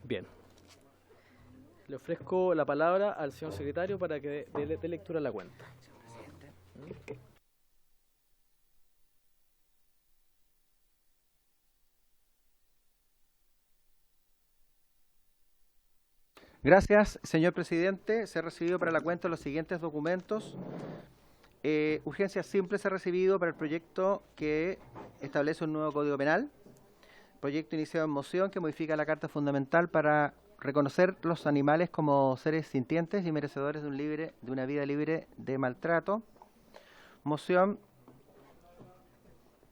Bien. Le ofrezco la palabra al señor secretario para que dé lectura a la cuenta. Gracias, señor presidente. Se ha recibido para la cuenta los siguientes documentos. Urgencia simple se ha recibido para el proyecto que establece un nuevo Código Penal. Proyecto iniciado en moción que modifica la Carta Fundamental para reconocer los animales como seres sintientes y merecedores de una vida libre de maltrato. Moción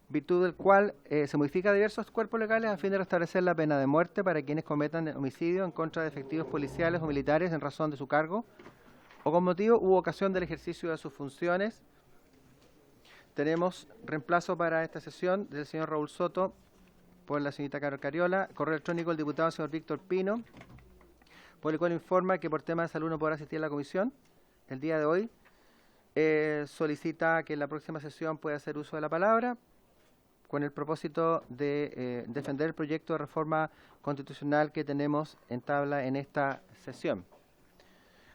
virtud del cual se modifica diversos cuerpos legales a fin de restablecer la pena de muerte para quienes cometan homicidio en contra de efectivos policiales o militares en razón de su cargo o con motivo u ocasión del ejercicio de sus funciones. Tenemos reemplazo para esta sesión del señor Raúl Soto por la señorita Carol Cariola, correo electrónico del diputado señor Víctor Pino, por el cual informa que por tema de salud no podrá asistir a la comisión el día de hoy. Solicita que en la próxima sesión pueda hacer uso de la palabra con el propósito de defender el proyecto de reforma constitucional que tenemos en tabla en esta sesión.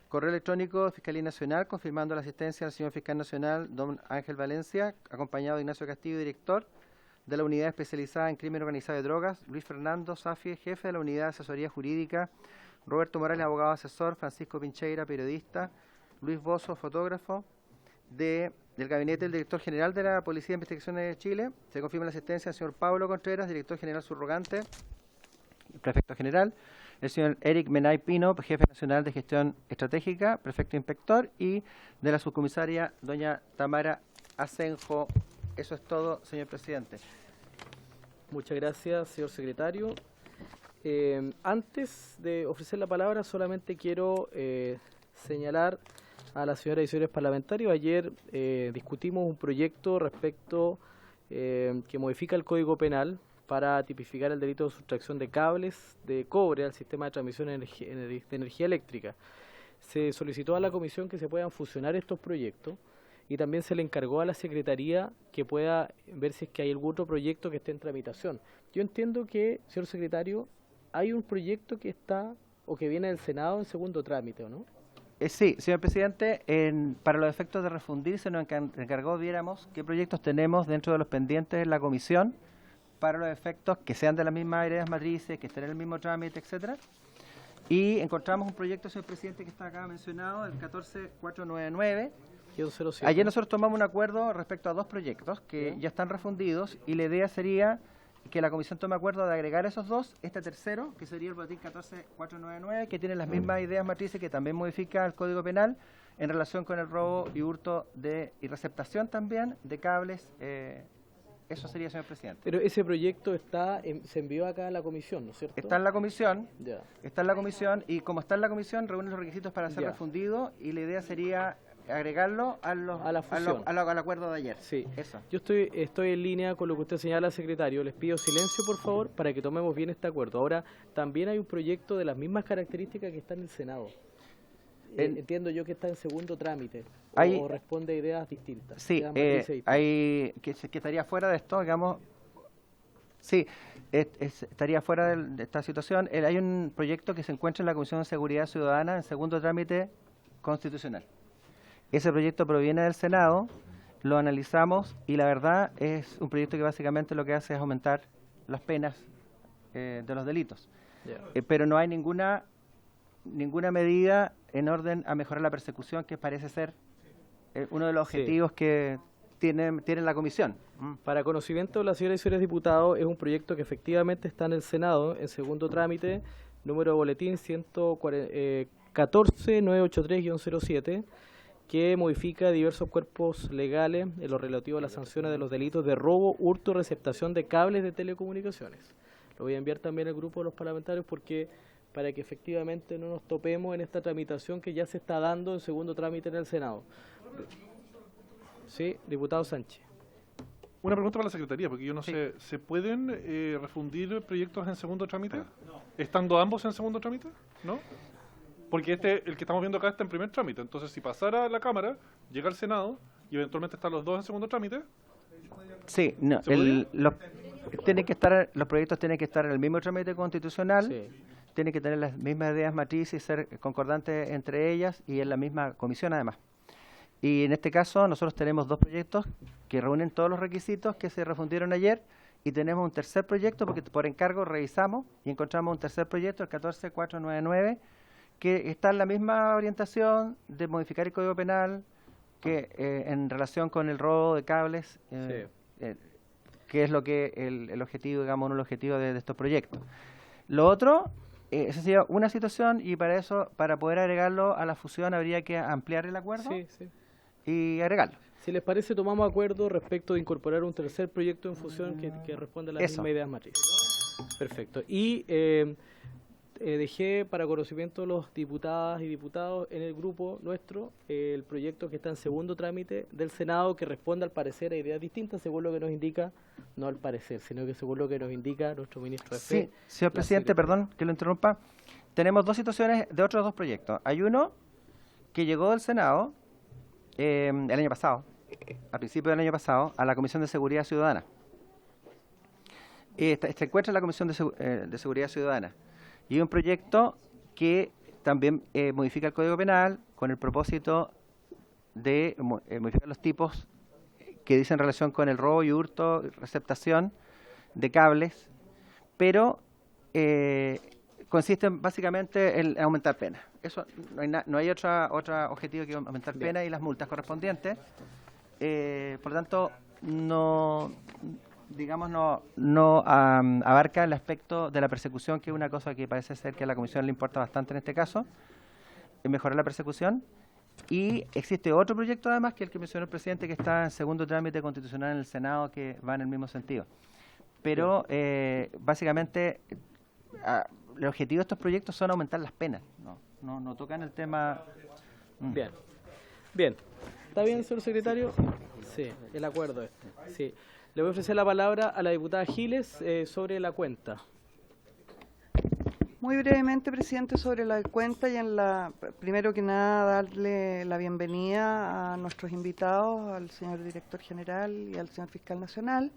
Correo electrónico de Fiscalía Nacional confirmando la asistencia del señor Fiscal Nacional, don Ángel Valencia, acompañado de Ignacio Castillo, director de la Unidad Especializada en Crimen Organizado de Drogas, Luis Fernando Safie, jefe de la Unidad de Asesoría Jurídica, Roberto Morales, abogado asesor, Francisco Pincheira, periodista, Luis Bozo, fotógrafo, del Gabinete del Director General de la Policía de Investigaciones de Chile. Se confirma la asistencia del señor Pablo Contreras, Director General Subrogante, Prefecto General, el señor Eric Menay Pino, Jefe Nacional de Gestión Estratégica, Prefecto Inspector, y de la subcomisaria doña Tamara Asenjo. Eso es todo, señor presidente. Muchas gracias, señor secretario. Antes de ofrecer la palabra, solamente quiero señalar a las señoras y señores parlamentarios. Ayer discutimos un proyecto respecto que modifica el Código Penal para tipificar el delito de sustracción de cables de cobre al sistema de transmisión de energía eléctrica. Se solicitó a la comisión que se puedan fusionar estos proyectos y también se le encargó a la Secretaría que pueda ver si es que hay algún otro proyecto que esté en tramitación. Yo entiendo que, señor secretario, hay un proyecto que está o que viene del Senado en segundo trámite, ¿o no? Sí, señor presidente, para los efectos de refundir se nos encargó, viéramos qué proyectos tenemos dentro de los pendientes en la comisión para los efectos que sean de las mismas áreas matrices, que estén en el mismo trámite, etcétera. Y encontramos un proyecto, señor presidente, que está acá mencionado, el 14499. Ayer nosotros tomamos un acuerdo respecto a dos proyectos que ya están refundidos y la idea sería que la comisión tome acuerdo de agregar esos dos, este tercero, que sería el boletín 14499, que tiene las mismas ideas matrices, que también modifica el Código Penal en relación con el robo y hurto y receptación también de cables. Eso sería, señor presidente. Pero ese proyecto se envió acá a la comisión, ¿no es cierto? Está en la comisión, ya. Está en la comisión, y como está en la comisión, reúne los requisitos para ser refundido, y la idea sería agregarlo al acuerdo de ayer. Sí. Eso. Yo estoy en línea con lo que usted señala, secretario. Les pido silencio, por favor, para que tomemos bien este acuerdo. Ahora, también hay un proyecto de las mismas características que está en el Senado. Entiendo yo que está en segundo trámite, o responde a ideas distintas. Sí, hay que estaría fuera de esto, digamos. Sí, estaría fuera de esta situación. Hay un proyecto que se encuentra en la Comisión de Seguridad Ciudadana en segundo trámite constitucional. Ese proyecto proviene del Senado, lo analizamos y la verdad es un proyecto que básicamente lo que hace es aumentar las penas de los delitos. Pero no hay ninguna medida en orden a mejorar la persecución, que parece ser uno de los objetivos que tiene la comisión. Para conocimiento de las señoras y señores diputados, es un proyecto que efectivamente está en el Senado, en segundo trámite, número de boletín 14983-07, que modifica diversos cuerpos legales en lo relativo a las sanciones de los delitos de robo, hurto, receptación de cables de telecomunicaciones. Lo voy a enviar también al grupo de los parlamentarios para que efectivamente no nos topemos en esta tramitación que ya se está dando en segundo trámite en el Senado. Sí, diputado Sánchez. Una pregunta para la Secretaría, porque yo no sé, ¿se pueden refundir proyectos en segundo trámite? No. ¿Estando ambos en segundo trámite? ¿No? Porque el que estamos viendo acá está en primer trámite. Entonces, si pasara a la Cámara, llega al Senado y eventualmente están los dos en segundo trámite. Sí, no, ¿Se podría? los proyectos tienen que estar en el mismo trámite constitucional, Sí. tienen que tener las mismas ideas matrices y ser concordantes entre ellas y en la misma comisión además. Y en este caso nosotros tenemos dos proyectos que reúnen todos los requisitos que se refundieron ayer y tenemos un tercer proyecto porque por encargo revisamos y encontramos un tercer proyecto, el 14499, que está en la misma orientación de modificar el Código Penal que en relación con el robo de cables, que es lo que el objetivo, digamos, uno de los objetivos de estos proyectos. Lo otro, esa sería una situación y para eso, para poder agregarlo a la fusión habría que ampliar el acuerdo Sí, sí. y agregarlo. Si les parece, tomamos acuerdo respecto de incorporar un tercer proyecto en fusión que responda a las Eso. mismas ideas matrices. Perfecto. Y dejé para conocimiento de los diputadas y diputados en el grupo nuestro el proyecto que está en segundo trámite del Senado que responde al parecer a ideas distintas según lo que nos indica, no al parecer, sino que según lo que nos indica nuestro ministro de Fe. Sí, señor la presidente, secretaria. perdón que lo interrumpa. Tenemos dos situaciones de otros dos proyectos. Hay uno que llegó del Senado el año pasado, a principios del año pasado, a la Comisión de Seguridad Ciudadana. Se encuentra en la Comisión de Seguridad Ciudadana. Y es un proyecto que también modifica el Código Penal con el propósito de modificar los tipos que dicen relación con el robo y hurto, receptación de cables, pero consiste básicamente en aumentar penas. Eso no hay otro objetivo que aumentar Bien. penas y las multas correspondientes. Por lo tanto, no abarca el aspecto de la persecución, que es una cosa que parece ser que a la Comisión le importa bastante en este caso, mejorar la persecución. Y existe otro proyecto además, que el que mencionó el presidente, que está en segundo trámite constitucional en el Senado, que va en el mismo sentido. Pero básicamente el objetivo de estos proyectos son aumentar las penas, no tocan el tema. Bien. Bien. ¿Está bien, señor secretario? Sí, el acuerdo este. Sí. Le voy a ofrecer la palabra a la diputada Giles sobre la cuenta. Muy brevemente, presidente, sobre la cuenta y primero que nada darle la bienvenida a nuestros invitados, al señor director general y al señor fiscal nacional,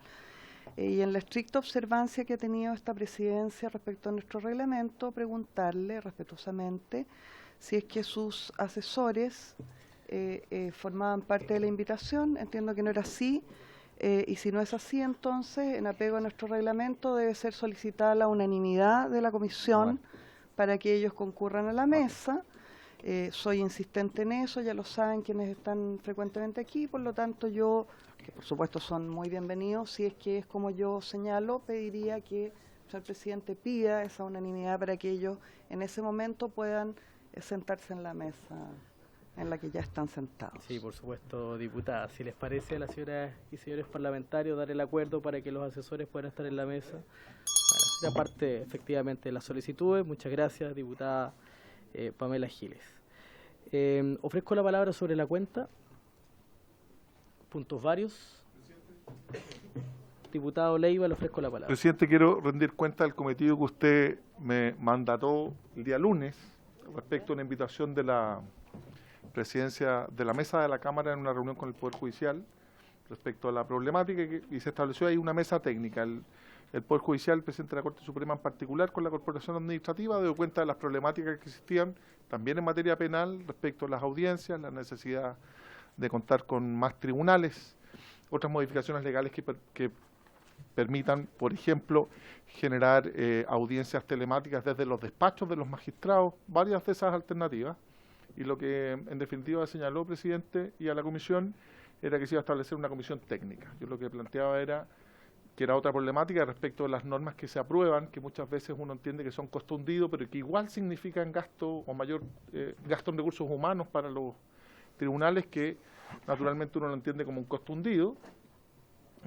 y en la estricta observancia que ha tenido esta presidencia respecto a nuestro reglamento, preguntarle respetuosamente si es que sus asesores formaban parte de la invitación. Entiendo que no era así. Y si no es así, entonces, en apego a nuestro reglamento, debe ser solicitada la unanimidad de la comisión para que ellos concurran a la mesa. Soy insistente en eso, ya lo saben quienes están frecuentemente aquí, por lo tanto yo, que por supuesto son muy bienvenidos, si es que es como yo señalo, pediría que el presidente pida esa unanimidad para que ellos en ese momento puedan sentarse en la mesa en la que ya están sentados. Sí, por supuesto, diputada. Si les parece a las señoras y señores parlamentarios dar el acuerdo para que los asesores puedan estar en la mesa. Bueno, era parte efectivamente de las solicitudes. Muchas gracias, diputada Pamela Giles. Ofrezco la palabra sobre la cuenta. Puntos varios. Diputado Leiva, le ofrezco la palabra. Presidente, quiero rendir cuenta del cometido que usted me mandató el día lunes respecto a una invitación de la presidencia de la mesa de la Cámara en una reunión con el Poder Judicial respecto a la problemática y se estableció ahí una mesa técnica. El Poder Judicial, el presidente de la Corte Suprema en particular, con la Corporación Administrativa, dio cuenta de las problemáticas que existían también en materia penal respecto a las audiencias, la necesidad de contar con más tribunales, otras modificaciones legales que permitan, por ejemplo, generar audiencias telemáticas desde los despachos de los magistrados, varias de esas alternativas. Y lo que en definitiva señaló, presidente, y a la comisión, era que se iba a establecer una comisión técnica. Yo lo que planteaba era que era otra problemática respecto a las normas que se aprueban, que muchas veces uno entiende que son costo hundido, pero que igual significan gasto o mayor gasto en recursos humanos para los tribunales, que naturalmente uno lo entiende como un costo hundido.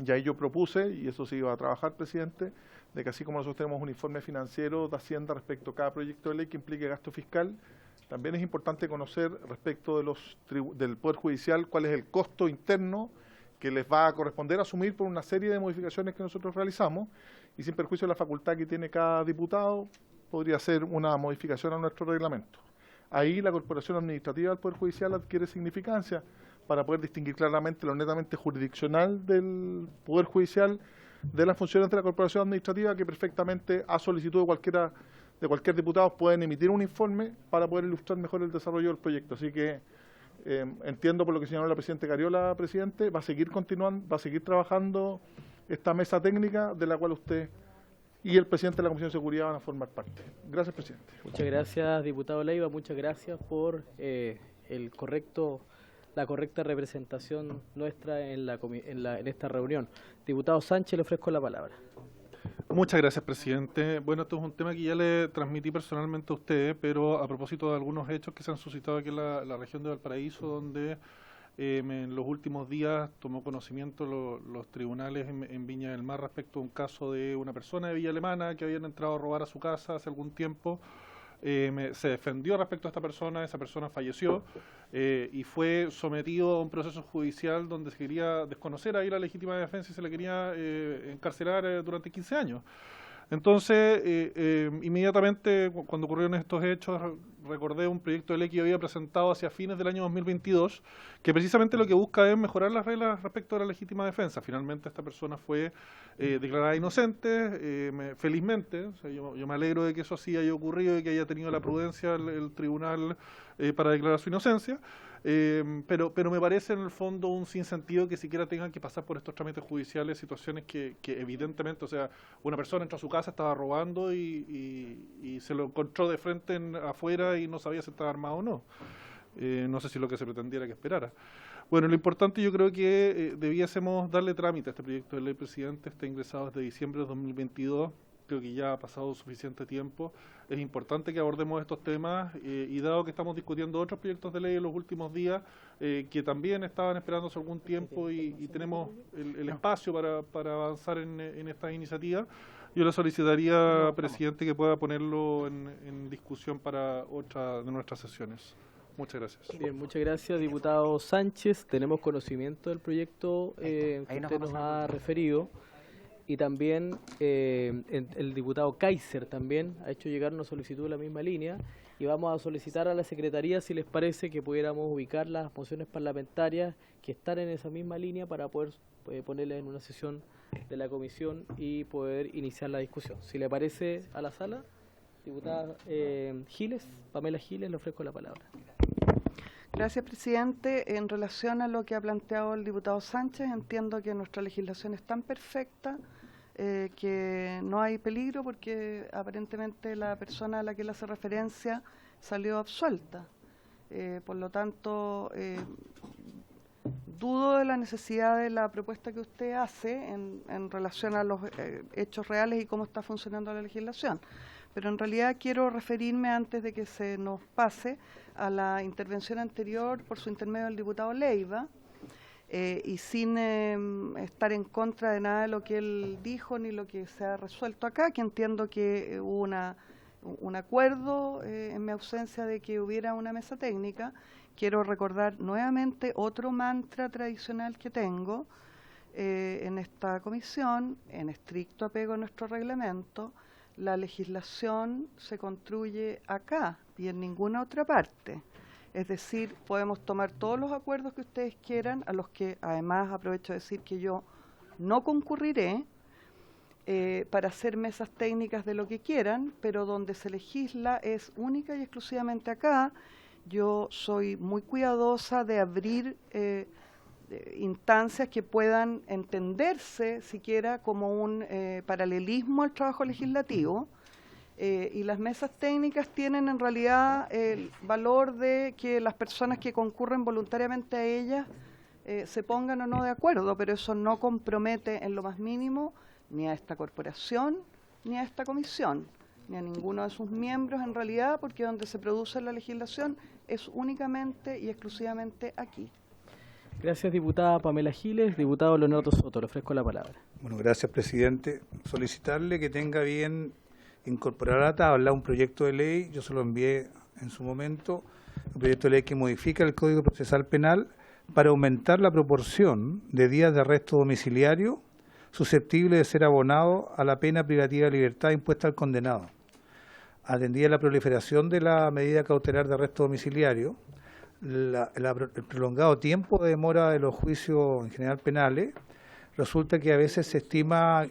Y ahí yo propuse, y eso se iba a trabajar, presidente, de que así como nosotros tenemos un informe financiero de Hacienda respecto a cada proyecto de ley que implique gasto fiscal, también es importante conocer respecto del Poder Judicial cuál es el costo interno que les va a corresponder asumir por una serie de modificaciones que nosotros realizamos, y sin perjuicio de la facultad que tiene cada diputado, podría ser una modificación a nuestro reglamento. ahí la corporación administrativa del Poder Judicial adquiere significancia para poder distinguir claramente lo netamente jurisdiccional del Poder Judicial de las funciones de la corporación administrativa, que perfectamente a solicitud de cualquier diputado pueden emitir un informe para poder ilustrar mejor el desarrollo del proyecto. Así que entiendo por lo que señaló la presidenta Cariola, presidente, va a seguir continuando, va a seguir trabajando esta mesa técnica de la cual usted y el presidente de la Comisión de Seguridad van a formar parte. Gracias, presidente. Muchas gracias, diputado Leiva, muchas gracias por la correcta representación nuestra en esta reunión. Diputado Sánchez, le ofrezco la palabra. Muchas gracias, presidente. Bueno, esto es un tema que ya le transmití personalmente a usted, pero a propósito de algunos hechos que se han suscitado aquí en la región de Valparaíso, donde en los últimos días tomó conocimiento los tribunales en Viña del Mar respecto a un caso de una persona de Villa Alemana que habían entrado a robar a su casa hace algún tiempo. Se defendió respecto a esa persona falleció y fue sometido a un proceso judicial donde se quería desconocer ahí la legítima defensa y se le quería encarcelar durante 15 años. Entonces, inmediatamente cuando ocurrieron estos hechos, recordé un proyecto de ley que yo había presentado hacia fines del año 2022, que precisamente lo que busca es mejorar las reglas respecto a la legítima defensa. Finalmente esta persona fue declarada inocente, felizmente. O sea, yo me alegro de que eso sí haya ocurrido y que haya tenido la prudencia el tribunal para declarar su inocencia. Pero me parece en el fondo un sinsentido que siquiera tengan que pasar por estos trámites judiciales, situaciones que evidentemente, o sea, una persona entró a su casa, estaba robando y se lo encontró de frente afuera y no sabía si estaba armado o no. No sé si lo que se pretendiera que esperara. Bueno, lo importante yo creo que debiésemos darle trámite a este proyecto de ley, presidente. Está ingresado desde diciembre de 2022. Creo que ya ha pasado suficiente tiempo. Es importante que abordemos estos temas y dado que estamos discutiendo otros proyectos de ley en los últimos días que también estaban esperándose algún tiempo y tenemos el espacio para avanzar en estas iniciativas, yo le solicitaría, presidente, que pueda ponerlo en discusión para otra de nuestras sesiones. Muchas gracias. Bien, muchas gracias, diputado Sánchez. Tenemos conocimiento del proyecto que usted nos ha referido. Y también el diputado Kaiser también ha hecho llegar una solicitud en la misma línea y vamos a solicitar a la Secretaría si les parece que pudiéramos ubicar las mociones parlamentarias que están en esa misma línea para poder ponerlas en una sesión de la comisión y poder iniciar la discusión. Si le parece a la sala, diputada Giles, Pamela Giles, le ofrezco la palabra. Gracias, presidente. En relación a lo que ha planteado el diputado Sánchez, entiendo que nuestra legislación es tan perfecta que no hay peligro porque aparentemente la persona a la que él hace referencia salió absuelta. Por lo tanto, dudo de la necesidad de la propuesta que usted hace en relación a los hechos reales y cómo está funcionando la legislación. Pero en realidad quiero referirme, antes de que se nos pase, a la intervención anterior por su intermedio del diputado Leiva, y sin estar en contra de nada de lo que él dijo ni lo que se ha resuelto acá, que entiendo que hubo un acuerdo en mi ausencia de que hubiera una mesa técnica. Quiero recordar nuevamente otro mantra tradicional que tengo en esta comisión, en estricto apego a nuestro reglamento. La legislación se construye acá y en ninguna otra parte. Es decir, podemos tomar todos los acuerdos que ustedes quieran, a los que además aprovecho de decir que yo no concurriré para hacer mesas técnicas de lo que quieran, pero donde se legisla es única y exclusivamente acá. Yo soy muy cuidadosa de abrir instancias que puedan entenderse siquiera como un paralelismo al trabajo legislativo, y las mesas técnicas tienen en realidad el valor de que las personas que concurren voluntariamente a ellas se pongan o no de acuerdo, pero eso no compromete en lo más mínimo ni a esta corporación, ni a esta comisión, ni a ninguno de sus miembros en realidad, porque donde se produce la legislación es únicamente y exclusivamente aquí. Gracias, diputada Pamela Giles. Diputado Leonardo Soto, le ofrezco la palabra. Bueno, gracias, presidente. Solicitarle que tenga bien incorporar a la tabla un proyecto de ley, yo se lo envié en su momento, un proyecto de ley que modifica el Código Procesal Penal para aumentar la proporción de días de arresto domiciliario susceptible de ser abonado a la pena privativa de libertad impuesta al condenado. atendida la proliferación de la medida cautelar de arresto domiciliario, el prolongado tiempo de demora de los juicios en general penales, resulta que a veces se estima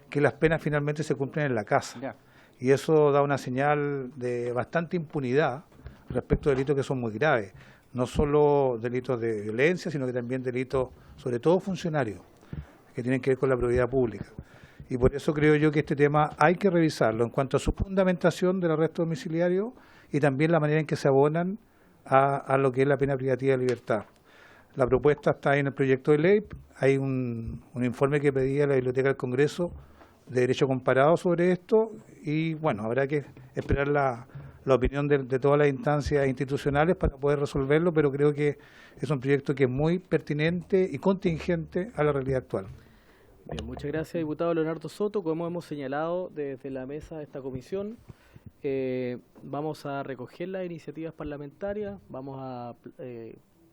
que las penas finalmente se cumplen en la casa. Ya. Y eso da una señal de bastante impunidad respecto a delitos que son muy graves. No solo delitos de violencia, sino que también delitos, sobre todo funcionarios, que tienen que ver con la probidad pública. Y por eso creo yo que este tema hay que revisarlo en cuanto a su fundamentación del arresto domiciliario y también la manera en que se abonan a lo que es la pena privativa de libertad. La propuesta está ahí en el proyecto de ley. Hay un informe que pedía la Biblioteca del Congreso de Derecho Comparado sobre esto y bueno, habrá que esperar la opinión de todas las instancias institucionales para poder resolverlo, pero creo que es un proyecto que es muy pertinente y contingente a la realidad actual. Bien, muchas gracias, diputado Leonardo Soto. Como hemos señalado desde la mesa de esta comisión, vamos a recoger las iniciativas parlamentarias, vamos a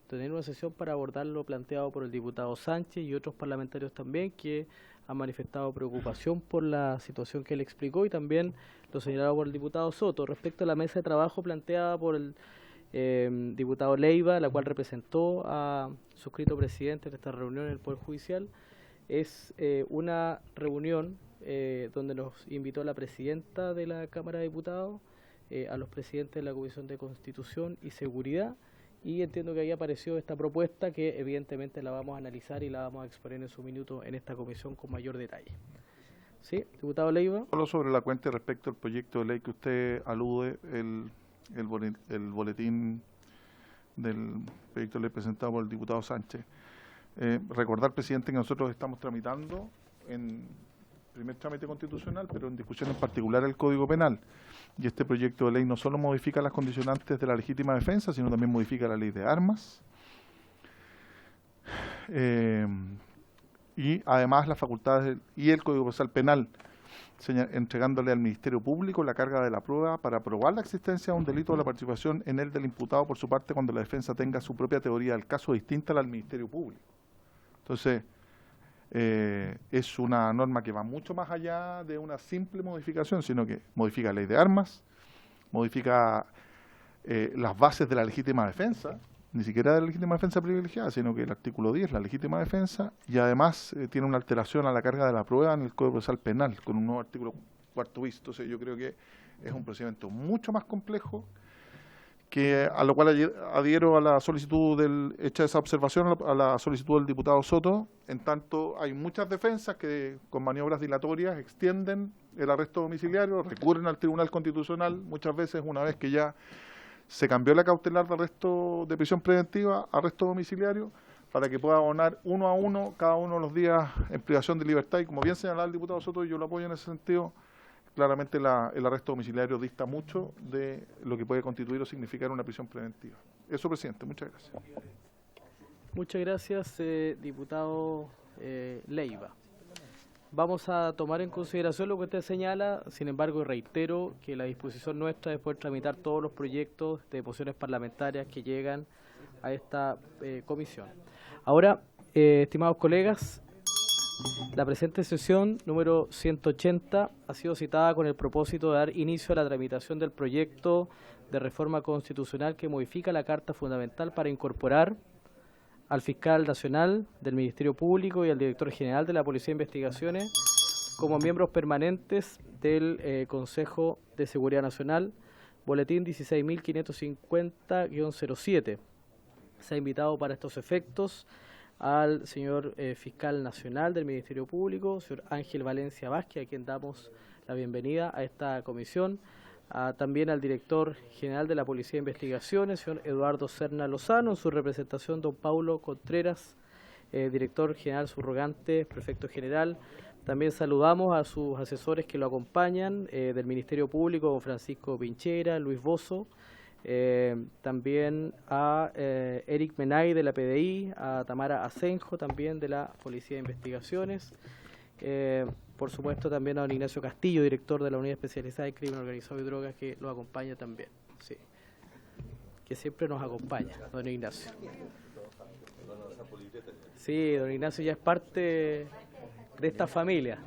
tener una sesión para abordar lo planteado por el diputado Sánchez y otros parlamentarios también que han manifestado preocupación por la situación que él explicó y también lo señalado por el diputado Soto. Respecto a la mesa de trabajo planteada por el diputado Leiva, la cual representó a suscrito presidente de esta reunión en el Poder Judicial, es una reunión donde nos invitó la presidenta de la Cámara de Diputados, a los presidentes de la Comisión de Constitución y Seguridad, y entiendo que ahí apareció esta propuesta que evidentemente la vamos a analizar y la vamos a exponer en su minuto en esta comisión con mayor detalle. ¿Sí? Diputado Leiva. Solo sobre la cuenta respecto al proyecto de ley que usted alude, el boletín del proyecto de ley presentado por el diputado Sánchez. Recordar, presidente, que nosotros estamos tramitando en primer trámite constitucional, pero en discusión en particular el Código Penal. Y este proyecto de ley no solo modifica las condicionantes de la legítima defensa, sino también modifica la ley de armas. Y además las facultades y el Código Procesal Penal, entregándole al Ministerio Público la carga de la prueba para probar la existencia de un delito o la participación en él del imputado por su parte cuando la defensa tenga su propia teoría del caso distinta a la del Ministerio Público. Entonces, es una norma que va mucho más allá de una simple modificación, sino que modifica la ley de armas, modifica las bases de la legítima defensa, ni siquiera de la legítima defensa privilegiada, sino que el artículo 10, la legítima defensa, y además tiene una alteración a la carga de la prueba en el Código Procesal Penal, con un nuevo artículo 4 bis. Entonces yo creo que es un procedimiento mucho más complejo, que a lo cual adhiero a la solicitud hecha esa observación, a la solicitud del diputado Soto. En tanto, hay muchas defensas que con maniobras dilatorias extienden el arresto domiciliario, recurren al Tribunal Constitucional, muchas veces una vez que ya se cambió la cautelar de arresto de prisión preventiva, arresto domiciliario, para que pueda abonar uno a uno cada uno de los días en privación de libertad. Y como bien señalaba el diputado Soto, y yo lo apoyo en ese sentido, claramente el arresto domiciliario dista mucho de lo que puede constituir o significar una prisión preventiva. Eso, presidente. Muchas gracias. Muchas gracias, diputado Leiva. Vamos a tomar en consideración lo que usted señala, sin embargo reitero que la disposición nuestra es poder tramitar todos los proyectos de mociones parlamentarias que llegan a esta comisión. Ahora, estimados colegas, la presente sesión número 180 ha sido citada con el propósito de dar inicio a la tramitación del proyecto de reforma constitucional que modifica la Carta Fundamental para incorporar al Fiscal Nacional del Ministerio Público y al Director General de la Policía de Investigaciones como miembros permanentes del Consejo de Seguridad Nacional, boletín 16.550-07. Se ha invitado para estos efectos al señor Fiscal Nacional del Ministerio Público, señor Ángel Valencia Vázquez, a quien damos la bienvenida a esta comisión. También al Director General de la Policía de Investigaciones, señor Eduardo Serna Lozano, en su representación don Paulo Contreras, Director General Subrogante, Prefecto General. También saludamos a sus asesores que lo acompañan, del Ministerio Público, don Francisco Pinchera, Luis Bozo, también a Eric Menay de la PDI, a Tamara Asenjo también de la Policía de Investigaciones, por supuesto también a don Ignacio Castillo, director de la Unidad Especializada de Crimen Organizado y Drogas, que lo acompaña también, sí, que siempre nos acompaña, don Ignacio. Sí, don Ignacio ya es parte de esta familia,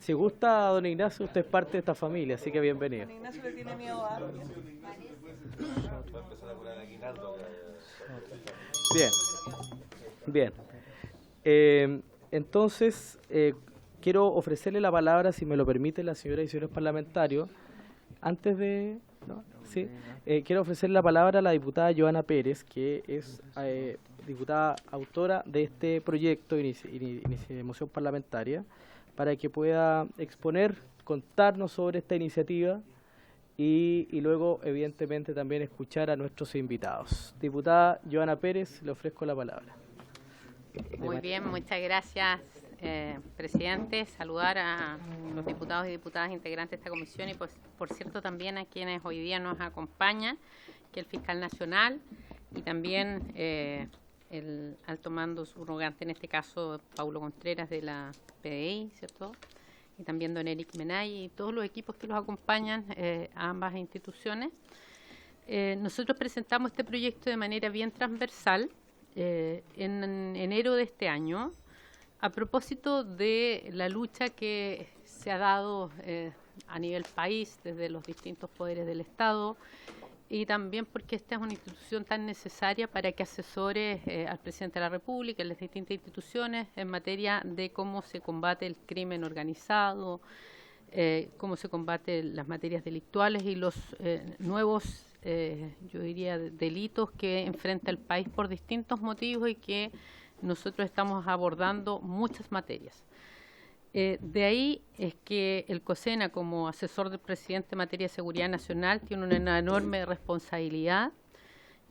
Si gusta, don Ignacio, usted es parte de esta familia, así que bienvenido. Don Ignacio le tiene miedo a alguien. Bien, bien. Entonces, quiero ofrecerle la palabra, si me lo permite la señora y señores parlamentarios, antes de... ¿no? Sí. Quiero ofrecerle la palabra a la diputada Joana Pérez, que es diputada autora de este proyecto de moción parlamentaria, para que pueda exponer, contarnos sobre esta iniciativa y luego, evidentemente, también escuchar a nuestros invitados. Diputada Joana Pérez, le ofrezco la palabra. Muy bien, muchas gracias, presidente. Saludar a los diputados y diputadas integrantes de esta comisión y, pues, por cierto, también a quienes hoy día nos acompañan, que el fiscal nacional y también el alto mando subrogante, en este caso, Paulo Contreras de la PDI, ¿cierto? Y también don Eric Menay y todos los equipos que los acompañan a ambas instituciones. Nosotros presentamos este proyecto de manera bien transversal en enero de este año, a propósito de la lucha que se ha dado a nivel país desde los distintos poderes del Estado, y también porque esta es una institución tan necesaria para que asesore al presidente de la República en las distintas instituciones en materia de cómo se combate el crimen organizado, cómo se combate las materias delictuales y los nuevos, yo diría, delitos que enfrenta el país por distintos motivos y que nosotros estamos abordando muchas materias. De ahí es que el COSENA, como asesor del presidente en materia de seguridad nacional, tiene una enorme responsabilidad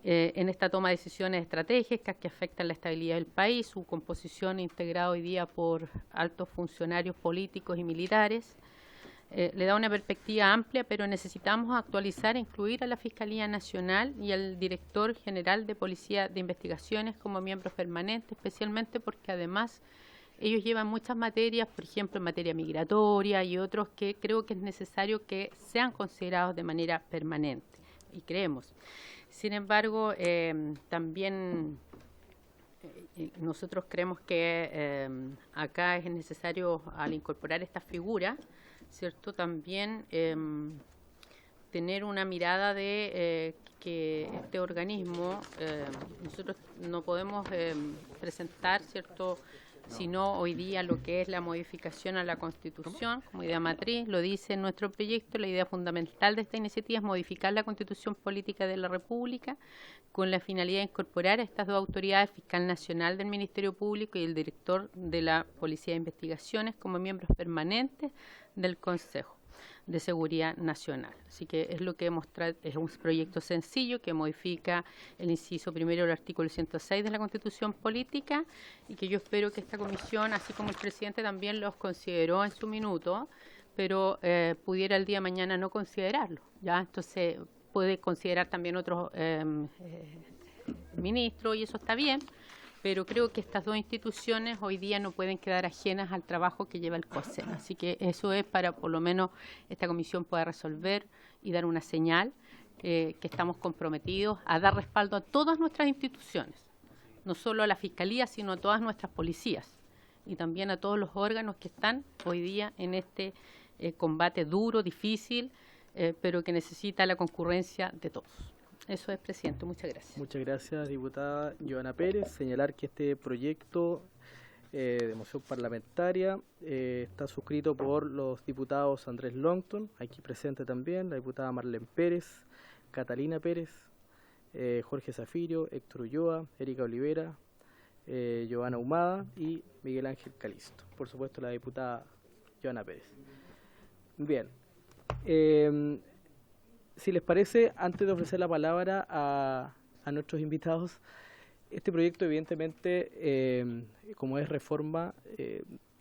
en esta toma de decisiones estratégicas que afectan la estabilidad del país, su composición integrada hoy día por altos funcionarios políticos y militares. Le da una perspectiva amplia, pero necesitamos actualizar e incluir a la Fiscalía Nacional y al Director General de Policía de Investigaciones como miembros permanentes, especialmente porque además ellos llevan muchas materias, por ejemplo, en materia migratoria y otros que creo que es necesario que sean considerados de manera permanente, y creemos. Sin embargo, también nosotros creemos que acá es necesario, al incorporar esta figura, ¿cierto?, también tener una mirada de que este organismo, nosotros no podemos presentar, ¿cierto?, sino hoy día lo que es la modificación a la Constitución como idea matriz. Lo dice en nuestro proyecto, la idea fundamental de esta iniciativa es modificar la Constitución Política de la República con la finalidad de incorporar a estas dos autoridades, el fiscal nacional del Ministerio Público y el director de la Policía de Investigaciones, como miembros permanentes del Consejo de Seguridad Nacional. Así que es lo que hemos es un proyecto sencillo que modifica el inciso primero del artículo 106 de la Constitución Política y que yo espero que esta comisión, así como el presidente también los consideró en su minuto, pero pudiera el día de mañana no considerarlo, ¿ya? Entonces puede considerar también otros ministros y eso está bien, pero creo que estas dos instituciones hoy día no pueden quedar ajenas al trabajo que lleva el COSENA. Así que eso es para, por lo menos, esta comisión pueda resolver y dar una señal que estamos comprometidos a dar respaldo a todas nuestras instituciones, no solo a la Fiscalía, sino a todas nuestras policías y también a todos los órganos que están hoy día en este combate duro, difícil, pero que necesita la concurrencia de todos. Eso es, presidente. Muchas gracias. Muchas gracias, diputada Joana Pérez. Señalar que este proyecto de moción parlamentaria está suscrito por los diputados Andrés Longton, aquí presente también, la diputada Marlene Pérez, Catalina Pérez, Jorge Zafirio, Héctor Ulloa, Erika Olivera, Giovanna Humada y Miguel Ángel Calisto. Por supuesto, la diputada Joana Pérez. Bien. Si les parece, antes de ofrecer la palabra a nuestros invitados, este proyecto evidentemente, como es reforma,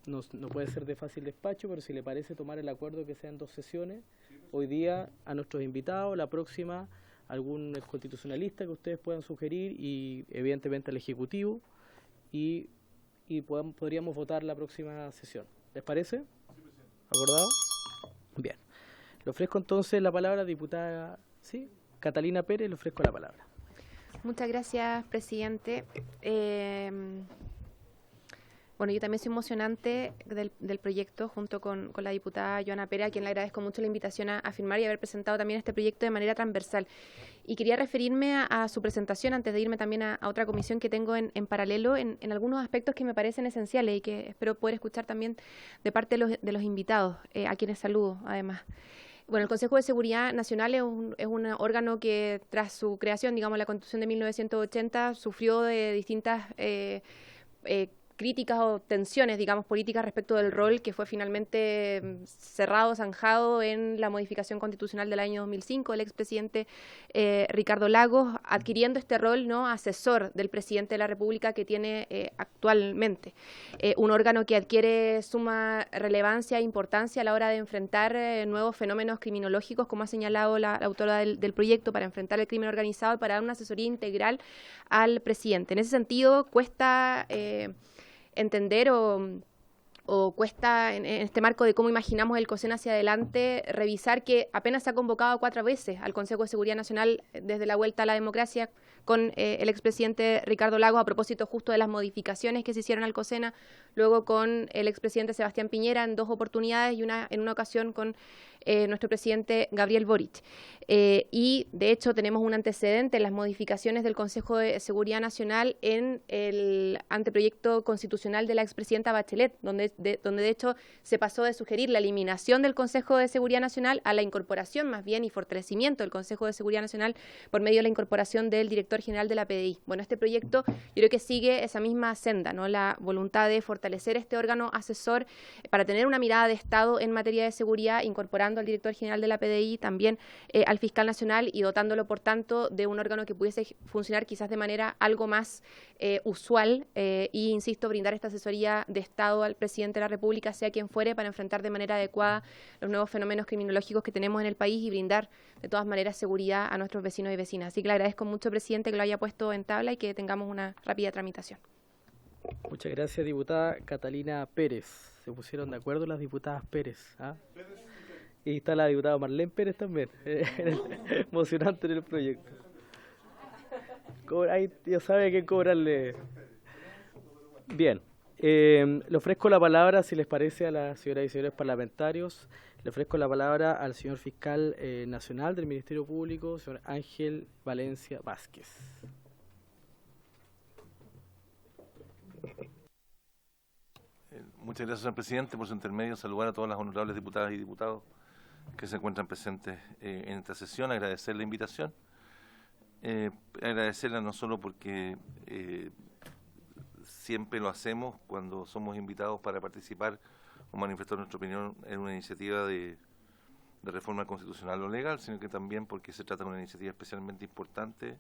no puede ser de fácil despacho, pero si le parece tomar el acuerdo que sean 2 sesiones, hoy día a nuestros invitados, la próxima algún constitucionalista que ustedes puedan sugerir y evidentemente al Ejecutivo y podríamos votar la próxima sesión. ¿Les parece? ¿Acordado? Bien. Le ofrezco entonces la palabra, diputada, ¿sí? Catalina Pérez, le ofrezco la palabra. Muchas gracias, presidente. Bueno, yo también soy emocionante del proyecto junto con la diputada Joana Pera, a quien le agradezco mucho la invitación a firmar y haber presentado también este proyecto de manera transversal. Y quería referirme a su presentación antes de irme también a otra comisión que tengo en paralelo en algunos aspectos que me parecen esenciales y que espero poder escuchar también de parte de los invitados, a quienes saludo además. Bueno, el Consejo de Seguridad Nacional es un órgano que tras su creación, digamos la Constitución de 1980, sufrió de distintas críticas o tensiones, digamos, políticas respecto del rol que fue finalmente cerrado, zanjado en la modificación constitucional del año 2005, el expresidente Ricardo Lagos, adquiriendo este rol, ¿no?, asesor del presidente de la República que tiene actualmente. Un órgano que adquiere suma relevancia e importancia a la hora de enfrentar nuevos fenómenos criminológicos, como ha señalado la autora del proyecto, para enfrentar el crimen organizado y para dar una asesoría integral al presidente. En ese sentido, cuesta entender o cuesta, en este marco de cómo imaginamos el COSEN hacia adelante, revisar que apenas se ha convocado 4 veces al Consejo de Seguridad Nacional desde la vuelta a la democracia con el expresidente Ricardo Lagos a propósito justo de las modificaciones que se hicieron al COSENA, luego con el expresidente Sebastián Piñera en 2 oportunidades y en una ocasión con nuestro presidente Gabriel Boric. Y de hecho tenemos un antecedente en las modificaciones del Consejo de Seguridad Nacional en el anteproyecto constitucional de la expresidenta Bachelet, donde de hecho se pasó de sugerir la eliminación del Consejo de Seguridad Nacional a la incorporación más bien y fortalecimiento del Consejo de Seguridad Nacional por medio de la incorporación del director general de la PDI. Bueno, este proyecto yo creo que sigue esa misma senda, ¿no?, la voluntad de fortalecer este órgano asesor para tener una mirada de Estado en materia de seguridad, incorporando al director general de la PDI, también al fiscal nacional y dotándolo, por tanto, de un órgano que pudiese funcionar quizás de manera algo más usual y, insisto, brindar esta asesoría de Estado al presidente de la República, sea quien fuere, para enfrentar de manera adecuada los nuevos fenómenos criminológicos que tenemos en el país y brindar, de todas maneras, seguridad a nuestros vecinos y vecinas. Así que le agradezco mucho, presidente, que lo haya puesto en tabla y que tengamos una rápida tramitación. Muchas gracias, diputada Catalina Pérez. Se pusieron de acuerdo las diputadas Pérez, ¿ah? Y está la diputada Marlene Pérez también, emocionante en el proyecto. Ahí ya sabe a quién cobrarle. Bien, le ofrezco la palabra, si les parece, a las señoras y señores parlamentarios. Le ofrezco la palabra al señor fiscal nacional del Ministerio Público, señor Ángel Valencia Vázquez. Muchas gracias, señor presidente. Por su intermedio, saludar a todas las honorables diputadas y diputados que se encuentran presentes en esta sesión, agradecer la invitación, agradecerla no solo porque siempre lo hacemos cuando somos invitados para participar o manifestar nuestra opinión en una iniciativa de reforma constitucional o legal, sino que también porque se trata de una iniciativa especialmente importante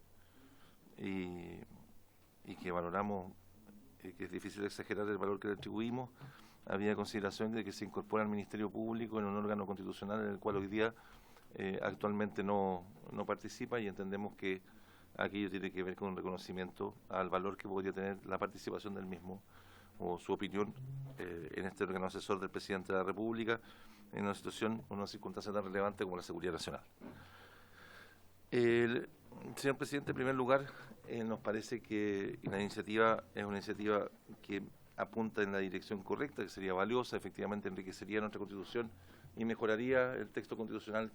y que valoramos, que es difícil exagerar el valor que le atribuimos, había consideración de que se incorpora al Ministerio Público en un órgano constitucional en el cual hoy día actualmente no participa, y entendemos que aquello tiene que ver con un reconocimiento al valor que podría tener la participación del mismo o su opinión en este órgano asesor del presidente de la República en una situación, una circunstancia tan relevante como la seguridad nacional. Señor presidente, en primer lugar, nos parece que la iniciativa es una iniciativa que apunta en la dirección correcta, que sería valiosa, efectivamente enriquecería nuestra Constitución y mejoraría el texto constitucional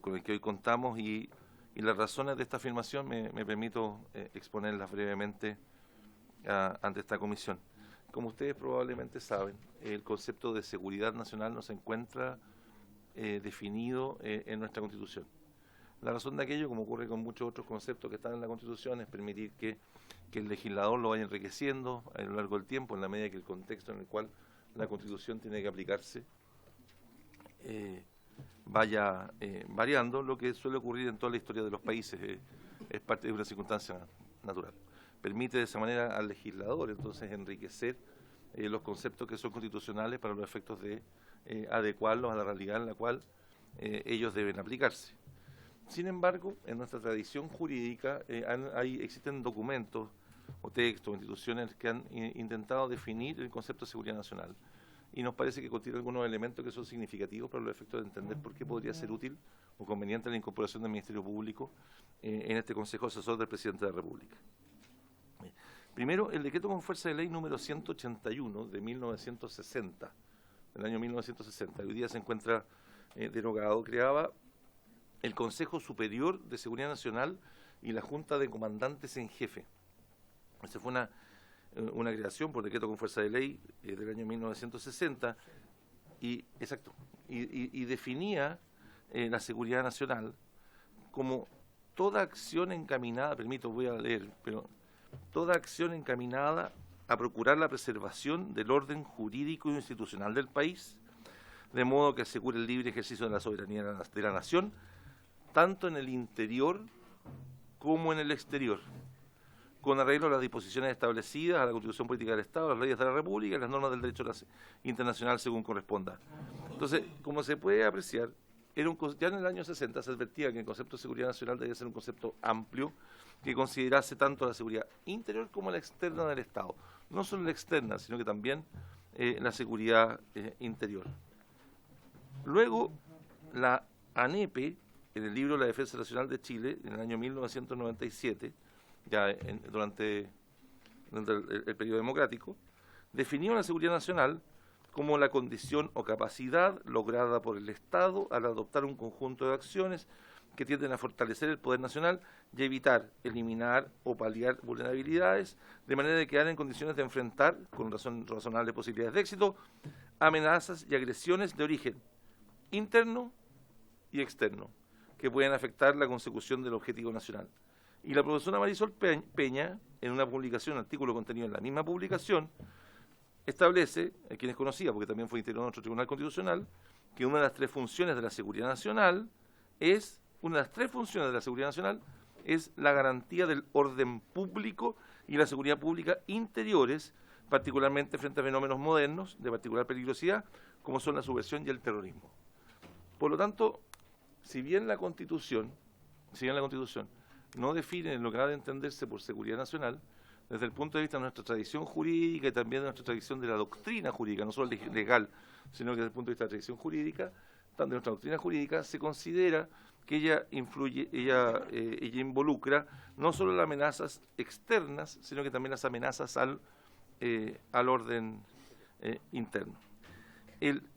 con el que hoy contamos, y las razones de esta afirmación me permito exponerlas brevemente ante esta comisión. Como ustedes probablemente saben, el concepto de seguridad nacional no se encuentra definido en nuestra Constitución. La razón de aquello, como ocurre con muchos otros conceptos que están en la Constitución, es permitir que el legislador lo vaya enriqueciendo a lo largo del tiempo, en la medida que el contexto en el cual la Constitución tiene que aplicarse vaya variando, lo que suele ocurrir en toda la historia de los países, es parte de una circunstancia natural. Permite de esa manera al legislador entonces enriquecer los conceptos que son constitucionales para los efectos de adecuarlos a la realidad en la cual ellos deben aplicarse. Sin embargo, en nuestra tradición jurídica existen documentos o textos o instituciones que han intentado definir el concepto de seguridad nacional, y nos parece que contiene algunos elementos que son significativos para los efectos de entender por qué podría ser útil o conveniente la incorporación del Ministerio Público en este Consejo Asesor del Presidente de la República. Primero, el decreto con fuerza de ley número 181 de 1960, del año 1960, hoy día se encuentra derogado, creaba el Consejo Superior de Seguridad Nacional y la Junta de Comandantes en Jefe. Esa fue una creación por decreto con fuerza de ley del año 1960 y definía la seguridad nacional como toda acción encaminada, voy a leer, pero toda acción encaminada a procurar la preservación del orden jurídico e institucional del país, de modo que asegure el libre ejercicio de la soberanía de la nación, tanto en el interior como en el exterior, con arreglo a las disposiciones establecidas, a la Constitución Política del Estado, a las leyes de la República y las normas del derecho internacional según corresponda. Entonces, como se puede apreciar, ya en el año 60 se advertía que el concepto de seguridad nacional debía ser un concepto amplio que considerase tanto la seguridad interior como la externa del Estado. No solo la externa, sino que también la seguridad interior. Luego, la ANEPE, en el libro La Defensa Nacional de Chile, en el año 1997, ya durante el periodo democrático, definió la seguridad nacional como la condición o capacidad lograda por el Estado al adoptar un conjunto de acciones que tienden a fortalecer el poder nacional y evitar, eliminar o paliar vulnerabilidades, de manera de quedar en condiciones de enfrentar, con razonables posibilidades de éxito, amenazas y agresiones de origen interno y externo, que pueden afectar la consecución del objetivo nacional. Y la profesora Marisol Peña, en una publicación, un artículo contenido en la misma publicación, establece, a quienes conocía, porque también fue integrado en nuestro Tribunal Constitucional, que una de las tres funciones de la seguridad nacional es la garantía del orden público y la seguridad pública interiores, particularmente frente a fenómenos modernos de particular peligrosidad, como son la subversión y el terrorismo. Por lo tanto, si bien la Constitución no define lo que ha de entenderse por seguridad nacional, desde el punto de vista de nuestra tradición jurídica y también de nuestra tradición de la doctrina jurídica, no solo legal, sino que desde el punto de vista de la tradición jurídica, tanto de nuestra doctrina jurídica, se considera que ella involucra no solo las amenazas externas, sino que también las amenazas al orden interno.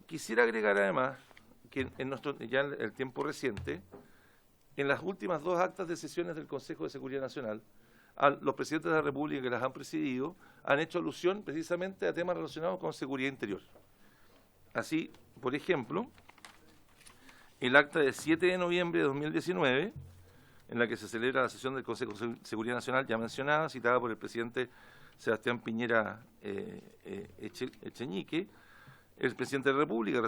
Quisiera agregar además que en el tiempo reciente, en las últimas dos actas de sesiones del Consejo de Seguridad Nacional, los presidentes de la República que las han presidido han hecho alusión precisamente a temas relacionados con seguridad interior. Así, por ejemplo, el acta de 7 de noviembre de 2019, en la que se celebra la sesión del Consejo de Seguridad Nacional, ya mencionada, citada por el presidente Sebastián Piñera Echeñique, el presidente de la República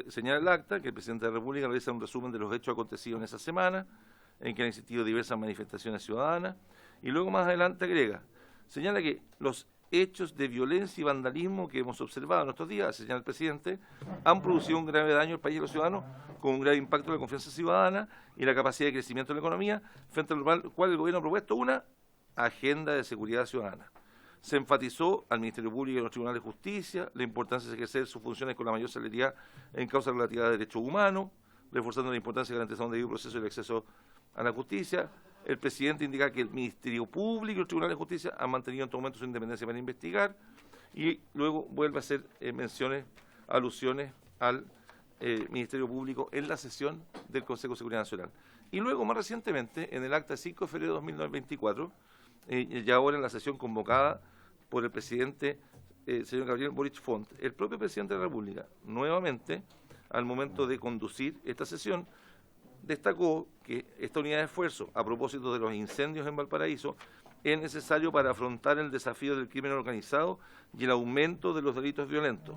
señala el acta que el presidente de la República realiza un resumen de los hechos acontecidos en esa semana, en que han existido diversas manifestaciones ciudadanas, y luego más adelante agrega, señala que los hechos de violencia y vandalismo que hemos observado en estos días, señala el presidente, han producido un grave daño al país y a los ciudadanos, con un grave impacto en la confianza ciudadana y la capacidad de crecimiento de la economía, frente al cual el gobierno ha propuesto una agenda de seguridad ciudadana. Se enfatizó al Ministerio Público y a los tribunales de justicia la importancia de ejercer sus funciones con la mayor celeridad en causas relativas de derechos humanos, reforzando la importancia de garantizar un debido proceso y el acceso a la justicia. El presidente indica que el Ministerio Público y los tribunales de justicia han mantenido en todo momento su independencia para investigar, y luego vuelve a hacer alusiones al Ministerio Público en la sesión del Consejo de Seguridad Nacional. Y luego, más recientemente, en el acta de 5 de febrero de 2024, y ahora en la sesión convocada por el presidente, señor Gabriel Boric Font, el propio presidente de la República, nuevamente, al momento de conducir esta sesión, destacó que esta unidad de esfuerzo, a propósito de los incendios en Valparaíso, es necesario para afrontar el desafío del crimen organizado y el aumento de los delitos violentos.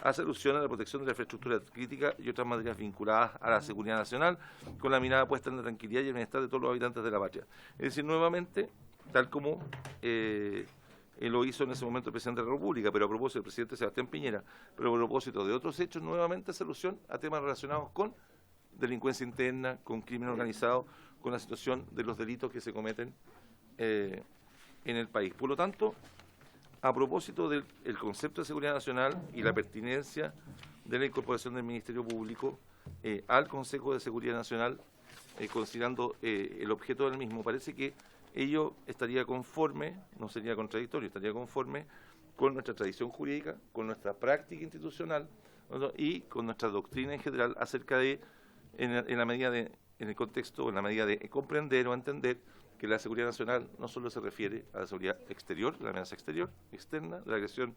Hace alusión a la protección de la infraestructura crítica y otras materias vinculadas a la seguridad nacional, con la mirada puesta en la tranquilidad y el bienestar de todos los habitantes de la patria. Es decir, nuevamente, tal como lo hizo en ese momento el presidente de la República, pero a propósito del presidente Sebastián Piñera, pero a propósito de otros hechos, nuevamente hace alusión a temas relacionados con delincuencia interna, con crimen organizado, con la situación de los delitos que se cometen en el país. Por lo tanto, a propósito del concepto de seguridad nacional y la pertinencia de la incorporación del Ministerio Público al Consejo de Seguridad Nacional, considerando el objeto del mismo, parece que ello estaría conforme, no sería contradictorio, estaría conforme con nuestra tradición jurídica, con nuestra práctica institucional, ¿no? Y con nuestra doctrina en general acerca de, en la medida de, en el contexto, en la medida de comprender o entender que la seguridad nacional no solo se refiere a la seguridad exterior, la amenaza exterior, externa, la agresión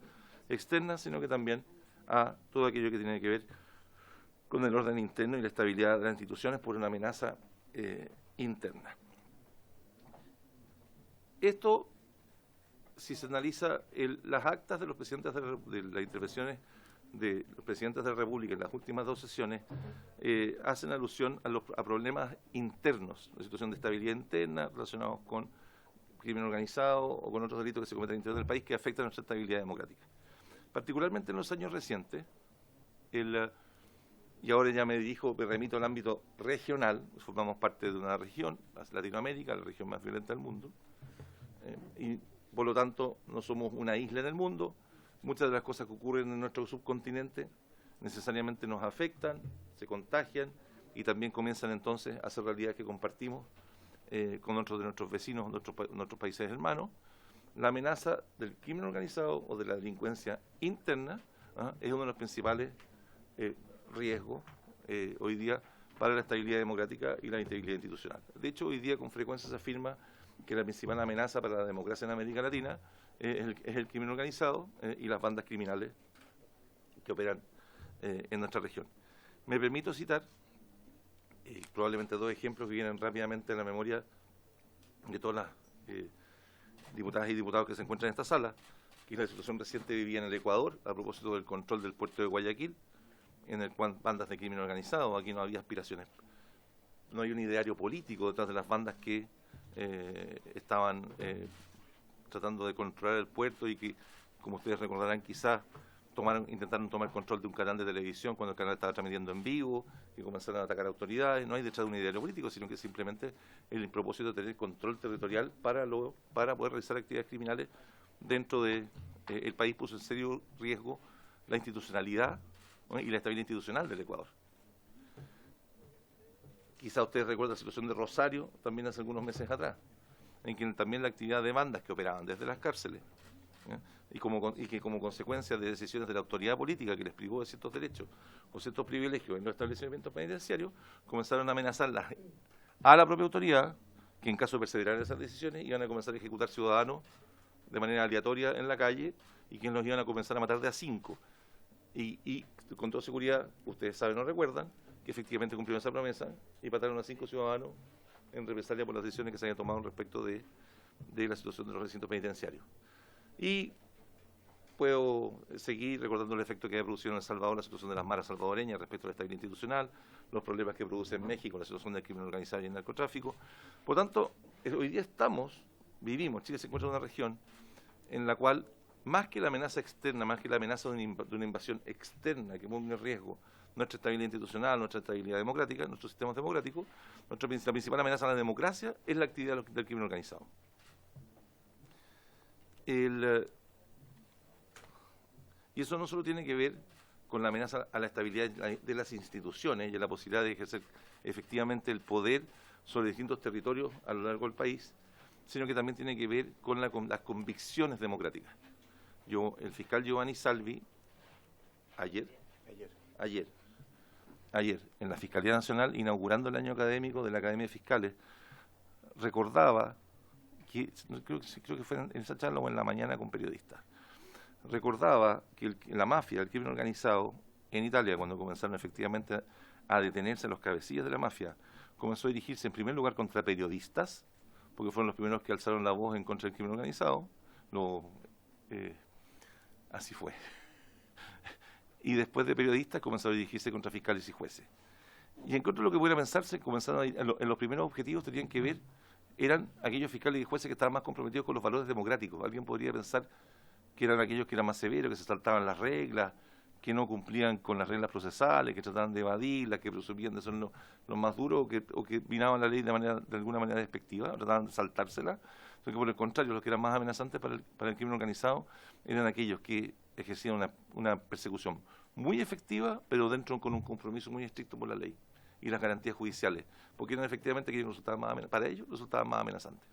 externa, sino que también a todo aquello que tiene que ver con el orden interno y la estabilidad de las instituciones por una amenaza interna. Esto, si se analiza las actas de los presidentes de las intervenciones de los presidentes de la República en las últimas 2 sesiones, hacen alusión a problemas internos, la situación de estabilidad interna relacionados con crimen organizado o con otros delitos que se cometen en el interior del país que afectan a nuestra estabilidad democrática. Particularmente en los años recientes, y ahora ya me remito al ámbito regional, formamos parte de una región, Latinoamérica, la región más violenta del mundo, y por lo tanto no somos una isla en el mundo. Muchas de las cosas que ocurren en nuestro subcontinente necesariamente nos afectan, se contagian y también comienzan entonces a ser realidades que compartimos con otros de nuestros vecinos, nuestros países hermanos. La amenaza del crimen organizado o de la delincuencia interna es uno de los principales riesgos hoy día para la estabilidad democrática y la integridad institucional. De hecho, hoy día con frecuencia se afirma que la principal amenaza para la democracia en América Latina es el crimen organizado y las bandas criminales que operan en nuestra región. Me permito citar probablemente 2 ejemplos que vienen rápidamente en la memoria de todas las diputadas y diputados que se encuentran en esta sala, que es la situación reciente vivida en el Ecuador a propósito del control del puerto de Guayaquil, en el cual bandas de crimen organizado, aquí no había aspiraciones, no hay un ideario político detrás de las bandas que estaban tratando de controlar el puerto y que, como ustedes recordarán, quizás intentaron tomar control de un canal de televisión cuando el canal estaba transmitiendo en vivo y comenzaron a atacar autoridades. No hay detrás de un ideario político, sino que simplemente el propósito de tener control territorial para poder realizar actividades criminales dentro del país. Puso en serio riesgo la institucionalidad, ¿no? Y la estabilidad institucional del Ecuador. Quizá ustedes recuerdan la situación de Rosario, también hace algunos meses atrás, en que también la actividad de bandas que operaban desde las cárceles, y que como consecuencia de decisiones de la autoridad política que les privó de ciertos derechos o ciertos privilegios en los establecimientos penitenciarios, comenzaron a amenazar a la propia autoridad, que en caso de perseverar en esas decisiones iban a comenzar a ejecutar ciudadanos de manera aleatoria en la calle y que los iban a comenzar a matar de a 5. Y con toda seguridad, ustedes saben o recuerdan, que efectivamente cumplieron esa promesa y mataron a 5 ciudadanos en represalia por las decisiones que se habían tomado respecto de la situación de los recintos penitenciarios. Y puedo seguir recordando el efecto que ha producido en El Salvador la situación de las maras salvadoreñas respecto a la estabilidad institucional, los problemas que produce en México la situación del crimen organizado y el narcotráfico. Por tanto, hoy día vivimos, Chile se encuentra en una región en la cual, más que la amenaza externa, más que la amenaza de una invasión externa que pone en riesgo nuestra estabilidad institucional, nuestra estabilidad democrática, nuestros sistemas democráticos, la principal amenaza a la democracia es la actividad del crimen organizado. Y eso no solo tiene que ver con la amenaza a la estabilidad de las instituciones y a la posibilidad de ejercer efectivamente el poder sobre distintos territorios a lo largo del país, sino que también tiene que ver con las convicciones democráticas. El fiscal Giovanni Salvi, ayer, en la Fiscalía Nacional, inaugurando el año académico de la Academia de Fiscales, recordaba, creo que fue en esa charla o en la mañana con periodistas, recordaba que la mafia, el crimen organizado, en Italia, cuando comenzaron efectivamente a detenerse los cabecillas de la mafia, comenzó a dirigirse en primer lugar contra periodistas, porque fueron los primeros que alzaron la voz en contra del crimen organizado, así fue. Y después de periodistas comenzaron a dirigirse contra fiscales y jueces. Y en contra de lo que pudiera pensarse, comenzaron en los primeros objetivos tenían que ver, eran aquellos fiscales y jueces que estaban más comprometidos con los valores democráticos. Alguien podría pensar que eran aquellos que eran más severos, que se saltaban las reglas, que no cumplían con las reglas procesales, que trataban de evadirlas, que presumían de ser los más duros o que miraban la ley de alguna manera despectiva, trataban de saltársela. Porque por el contrario, los que eran más amenazantes para el crimen organizado eran aquellos que ejercían una persecución muy efectiva, pero con un compromiso muy estricto por la ley y las garantías judiciales, porque eran efectivamente aquellos que para ellos resultaban más amenazantes.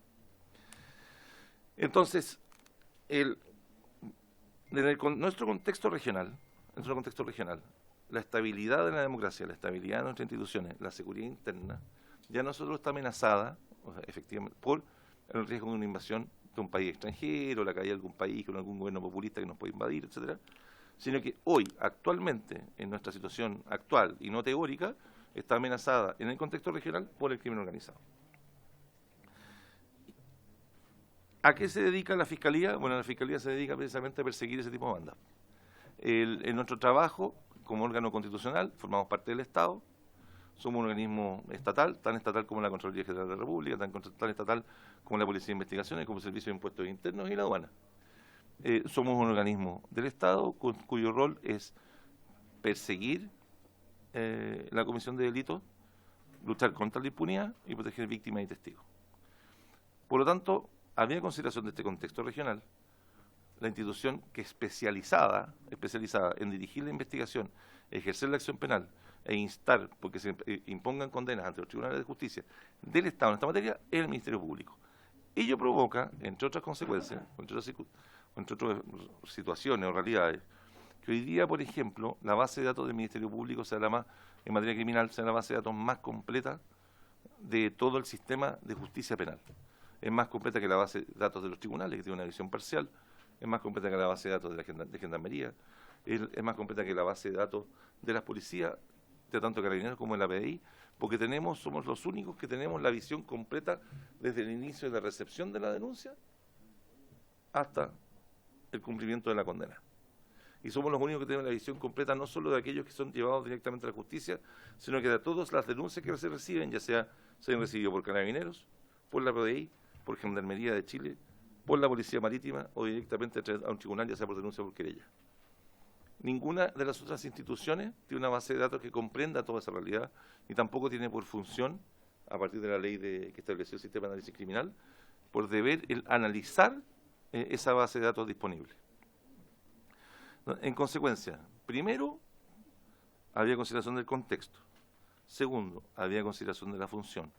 Entonces, nuestro contexto regional, la estabilidad de la democracia, la estabilidad de nuestras instituciones, la seguridad interna, ya no solo está amenazada, o sea, efectivamente, por el riesgo de una invasión de un país extranjero, la caída de algún país con algún gobierno populista que nos puede invadir, etcétera, sino que hoy, actualmente, en nuestra situación actual y no teórica, está amenazada en el contexto regional por el crimen organizado. ¿A qué se dedica la Fiscalía? Bueno, la Fiscalía se dedica precisamente a perseguir ese tipo de bandas. En nuestro trabajo, como órgano constitucional, formamos parte del Estado, somos un organismo estatal, tan estatal como la Contraloría General de la República, tan estatal como la Policía de Investigaciones, como el Servicio de Impuestos Internos y la Aduana. Somos un organismo del Estado cuyo rol es perseguir la comisión de delitos, luchar contra la impunidad y proteger víctimas y testigos. Por lo tanto, había consideración de este contexto regional, la institución que especializada en dirigir la investigación, ejercer la acción penal e instar porque se impongan condenas ante los tribunales de justicia del Estado en esta materia es el Ministerio Público. Ello provoca, entre otras consecuencias, entre otras situaciones o realidades, que hoy día, por ejemplo, la base de datos del Ministerio Público sea la más, en materia criminal, sea la base de datos más completa de todo el sistema de justicia penal. Es más completa que la base de datos de los tribunales, que tiene una visión parcial, es más completa que la base de datos de Gendarmería, es más completa que la base de datos de las policías, de tanto Carabineros como de la PDI, porque somos los únicos que tenemos la visión completa desde el inicio de la recepción de la denuncia hasta el cumplimiento de la condena. Y somos los únicos que tenemos la visión completa no solo de aquellos que son llevados directamente a la justicia, sino que de todas las denuncias que se reciben, ya sea se han recibido por Carabineros, por la PDI, por Gendarmería de Chile, por la Policía Marítima o directamente a un tribunal, ya sea por denuncia o por querella. Ninguna de las otras instituciones tiene una base de datos que comprenda toda esa realidad, ni tampoco tiene por función, a partir de la ley que estableció el sistema de análisis criminal, por deber el analizar esa base de datos disponible. En consecuencia, primero, había consideración del contexto. Segundo, había consideración de la función.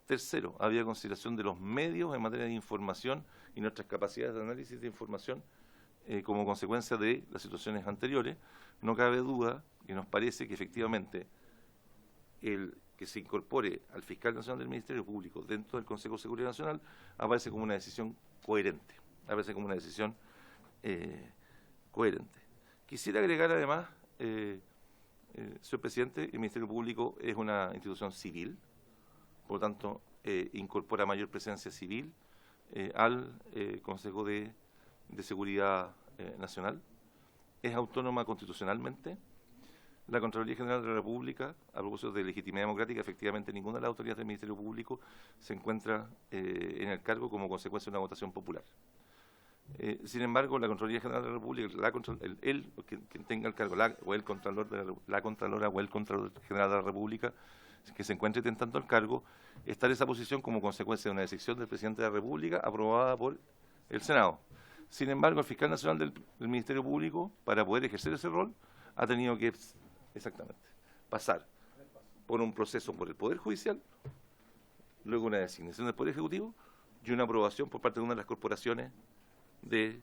Tercero, había consideración de los medios en materia de información y nuestras capacidades de análisis de información como consecuencia de las situaciones anteriores. No cabe duda que nos parece que efectivamente el que se incorpore al fiscal nacional del Ministerio Público dentro del Consejo de Seguridad Nacional aparece como una decisión coherente, aparece como una decisión coherente. Quisiera agregar además, señor presidente, el Ministerio Público es una institución civil, por lo tanto, incorpora mayor presencia civil al Consejo de Seguridad Nacional. Es autónoma constitucionalmente. La Contraloría General de la República, a propósito de legitimidad democrática, efectivamente ninguna de las autoridades del Ministerio Público se encuentra en el cargo como consecuencia de una votación popular. Sin embargo, la Contraloría General de la República, quien tenga el cargo, la Contralora o el Contralor General de la República, que se encuentre tentando el cargo, está en esa posición como consecuencia de una decisión del Presidente de la República aprobada por el Senado. Sin embargo, el fiscal nacional del Ministerio Público, para poder ejercer ese rol, ha tenido que pasar por un proceso por el Poder Judicial, luego una designación del Poder Ejecutivo y una aprobación por parte de una de las corporaciones del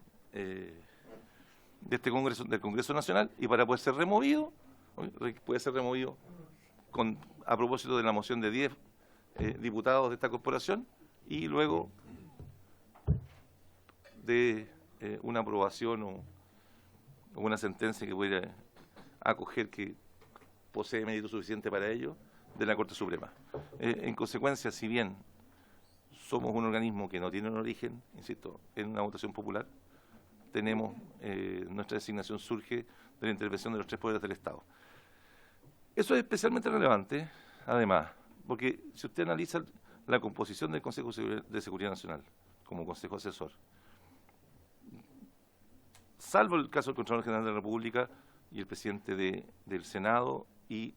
Congreso Nacional, y para poder ser removido, puede ser removido a propósito de la moción de 10 diputados de esta corporación y luego de una aprobación o una sentencia que pudiera acoger que posee mérito suficiente para ello de la Corte Suprema. En consecuencia, si bien somos un organismo que no tiene un origen, insisto, en una votación popular, nuestra designación surge de la intervención de los tres poderes del Estado. Eso es especialmente relevante, además, porque si usted analiza la composición del Consejo de Seguridad Nacional como Consejo Asesor, salvo el caso del Contralor General de la República y el presidente del Senado y,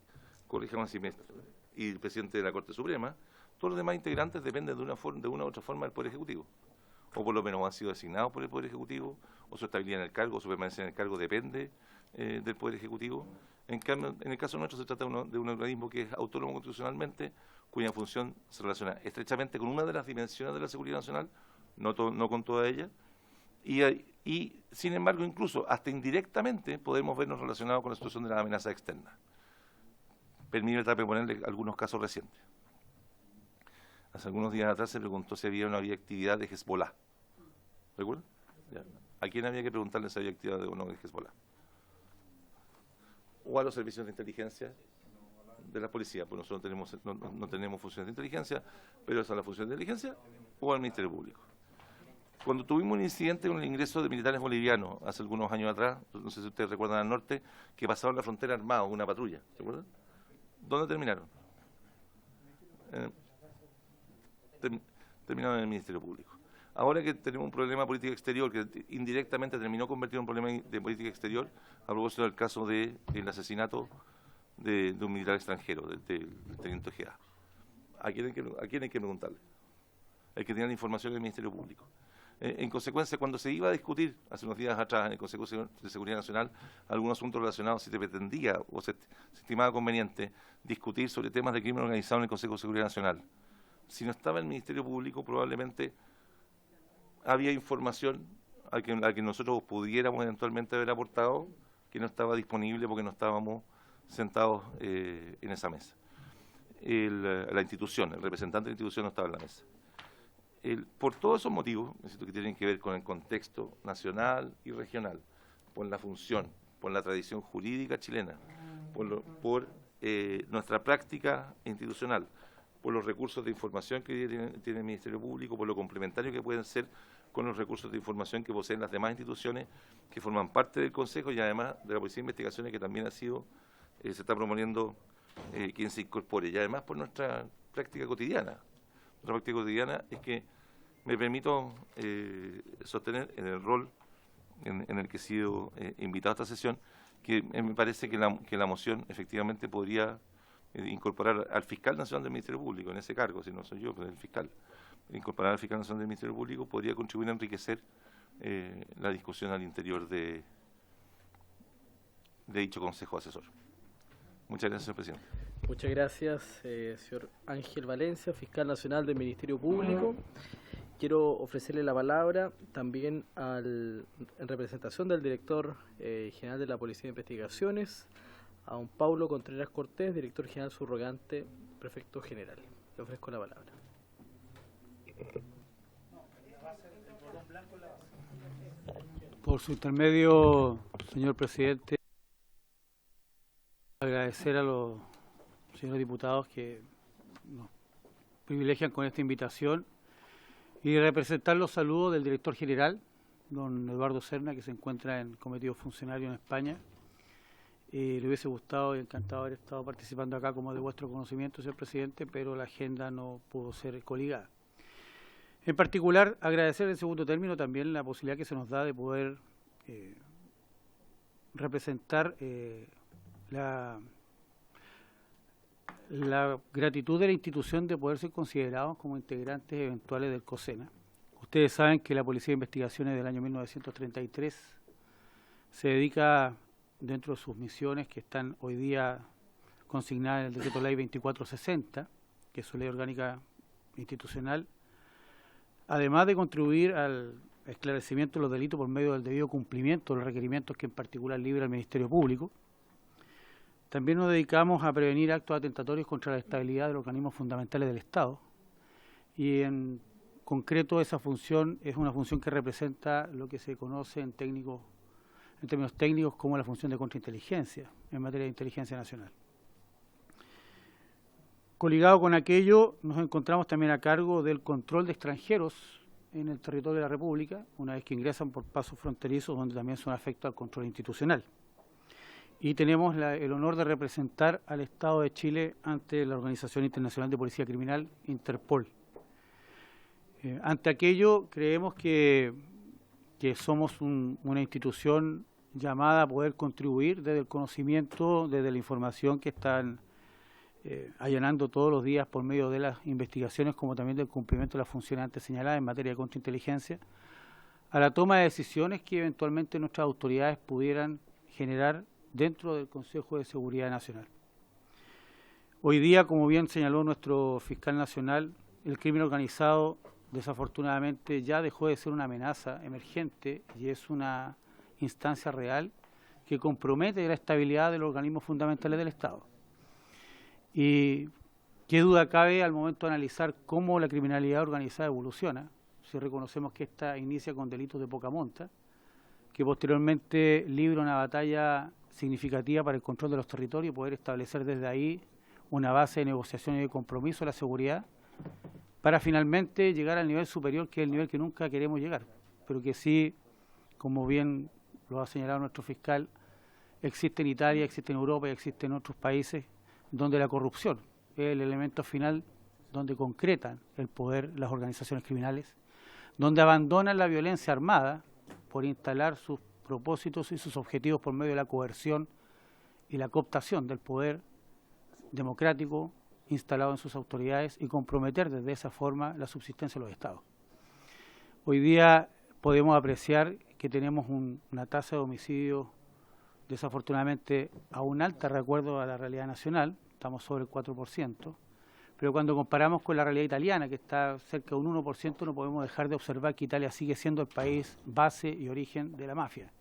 corríjame si y el presidente de la Corte Suprema, todos los demás integrantes dependen de una u otra forma del Poder Ejecutivo, o por lo menos han sido designados por el Poder Ejecutivo, o su estabilidad en el cargo, o su permanencia en el cargo depende del Poder Ejecutivo. En cambio, en el caso nuestro se trata de un organismo que es autónomo constitucionalmente, cuya función se relaciona estrechamente con una de las dimensiones de la seguridad nacional, no con toda ella, y sin embargo, incluso hasta indirectamente podemos vernos relacionados con la situación de la amenaza externa. Permítame ponerle algunos casos recientes. Hace algunos días atrás se preguntó si había una actividad de Hezbollah. ¿Recuerdan? Ya. ¿A quién había que preguntarle si había actividad o no de Hezbollah? O a los servicios de inteligencia de la policía, pues nosotros no tenemos funciones de inteligencia, pero es a la función de inteligencia o al Ministerio Público. Cuando tuvimos un incidente con el ingreso de militares bolivianos hace algunos años atrás, no sé si ustedes recuerdan al norte, que pasaron la frontera armados, una patrulla, ¿se acuerdan? ¿Dónde terminaron? Terminaron en el Ministerio Público. Ahora que tenemos un problema de política exterior que indirectamente terminó convertido en un problema de política exterior, a propósito del caso del asesinato de un militar extranjero, del teniente Ojeda. ¿A quién hay que preguntarle? El que tiene la información del Ministerio Público. En consecuencia, cuando se iba a discutir hace unos días atrás en el Consejo de Seguridad Nacional algún asunto relacionado, si se pretendía o se estimaba conveniente discutir sobre temas de crimen organizado en el Consejo de Seguridad Nacional, si no estaba el Ministerio Público, probablemente había información a que nosotros pudiéramos eventualmente haber aportado, que no estaba disponible porque no estábamos sentados en esa mesa. La institución, el representante de la institución no estaba en la mesa. Por todos esos motivos, que tienen que ver con el contexto nacional y regional, por la función, por la tradición jurídica chilena, por nuestra práctica institucional, por los recursos de información que tiene el Ministerio Público, por lo complementario que pueden ser con los recursos de información que poseen las demás instituciones que forman parte del Consejo y además de la Policía de Investigaciones, que también se está proponiendo quien se incorpore, y además por nuestra práctica cotidiana. Nuestra práctica cotidiana es que me permito sostener en el rol en el que he sido invitado a esta sesión, que me parece que la moción efectivamente podría incorporar al fiscal nacional del Ministerio Público en ese cargo, si no soy yo, pues el fiscal. Incorporar al fiscal nacional del Ministerio Público podría contribuir a enriquecer la discusión al interior de dicho Consejo Asesor. Muchas gracias, señor presidente. Muchas gracias, señor Ángel Valencia, fiscal nacional del Ministerio Público. Quiero ofrecerle la palabra también en representación del director general de la Policía de Investigaciones, a don Paulo Contreras Cortés, director general subrogante, prefecto general. Le ofrezco la palabra. Por su intermedio, señor presidente, agradecer a los señores diputados que nos privilegian con esta invitación y representar los saludos del director general, don Eduardo Serna, que se encuentra en cometido funcionario en España. Le hubiese gustado y encantado haber estado participando acá como de vuestro conocimiento, señor presidente, pero la agenda no pudo ser coligada. En particular, agradecer en segundo término también la posibilidad que se nos da de poder representar la gratitud de la institución de poder ser considerados como integrantes eventuales del COSENA. Ustedes saben que la Policía de Investigaciones del año 1933 se dedica, dentro de sus misiones que están hoy día consignadas en el Decreto Ley 2460, que es su ley orgánica institucional, además de contribuir al esclarecimiento de los delitos por medio del debido cumplimiento de los requerimientos que en particular libra el Ministerio Público, también nos dedicamos a prevenir actos atentatorios contra la estabilidad de los organismos fundamentales del Estado, y en concreto esa función es una función que representa lo que se conoce en términos técnicos como la función de contrainteligencia en materia de inteligencia nacional. Coligado con aquello, nos encontramos también a cargo del control de extranjeros en el territorio de la República, una vez que ingresan por pasos fronterizos, donde también son afectos al control institucional. Y tenemos el honor de representar al Estado de Chile ante la Organización Internacional de Policía Criminal, Interpol. Ante aquello, creemos que somos una institución llamada a poder contribuir desde el conocimiento, desde la información que están allanando todos los días por medio de las investigaciones, como también del cumplimiento de las funciones antes señaladas en materia de contrainteligencia, a la toma de decisiones que eventualmente nuestras autoridades pudieran generar dentro del Consejo de Seguridad Nacional. Hoy día, como bien señaló nuestro fiscal nacional, el crimen organizado desafortunadamente ya dejó de ser una amenaza emergente y es una instancia real que compromete la estabilidad de los organismos fundamentales del Estado. Y qué duda cabe al momento de analizar cómo la criminalidad organizada evoluciona, si reconocemos que esta inicia con delitos de poca monta, que posteriormente libra una batalla significativa para el control de los territorios y poder establecer desde ahí una base de negociación y de compromiso de la seguridad, para finalmente llegar al nivel superior, que es el nivel que nunca queremos llegar, pero que sí, como bien lo ha señalado nuestro fiscal, existe en Italia, existe en Europa y existe en otros países donde la corrupción es el elemento final donde concretan el poder las organizaciones criminales, donde abandonan la violencia armada por instalar sus propósitos y sus objetivos por medio de la coerción y la cooptación del poder democrático instalado en sus autoridades y comprometer desde esa forma la subsistencia de los estados. Hoy día podemos apreciar que tenemos una tasa de homicidios desafortunadamente aún alta de acuerdo a la realidad nacional, estamos sobre el 4%, pero cuando comparamos con la realidad italiana, que está cerca de un 1%, no podemos dejar de observar que Italia sigue siendo el país base y origen de la mafia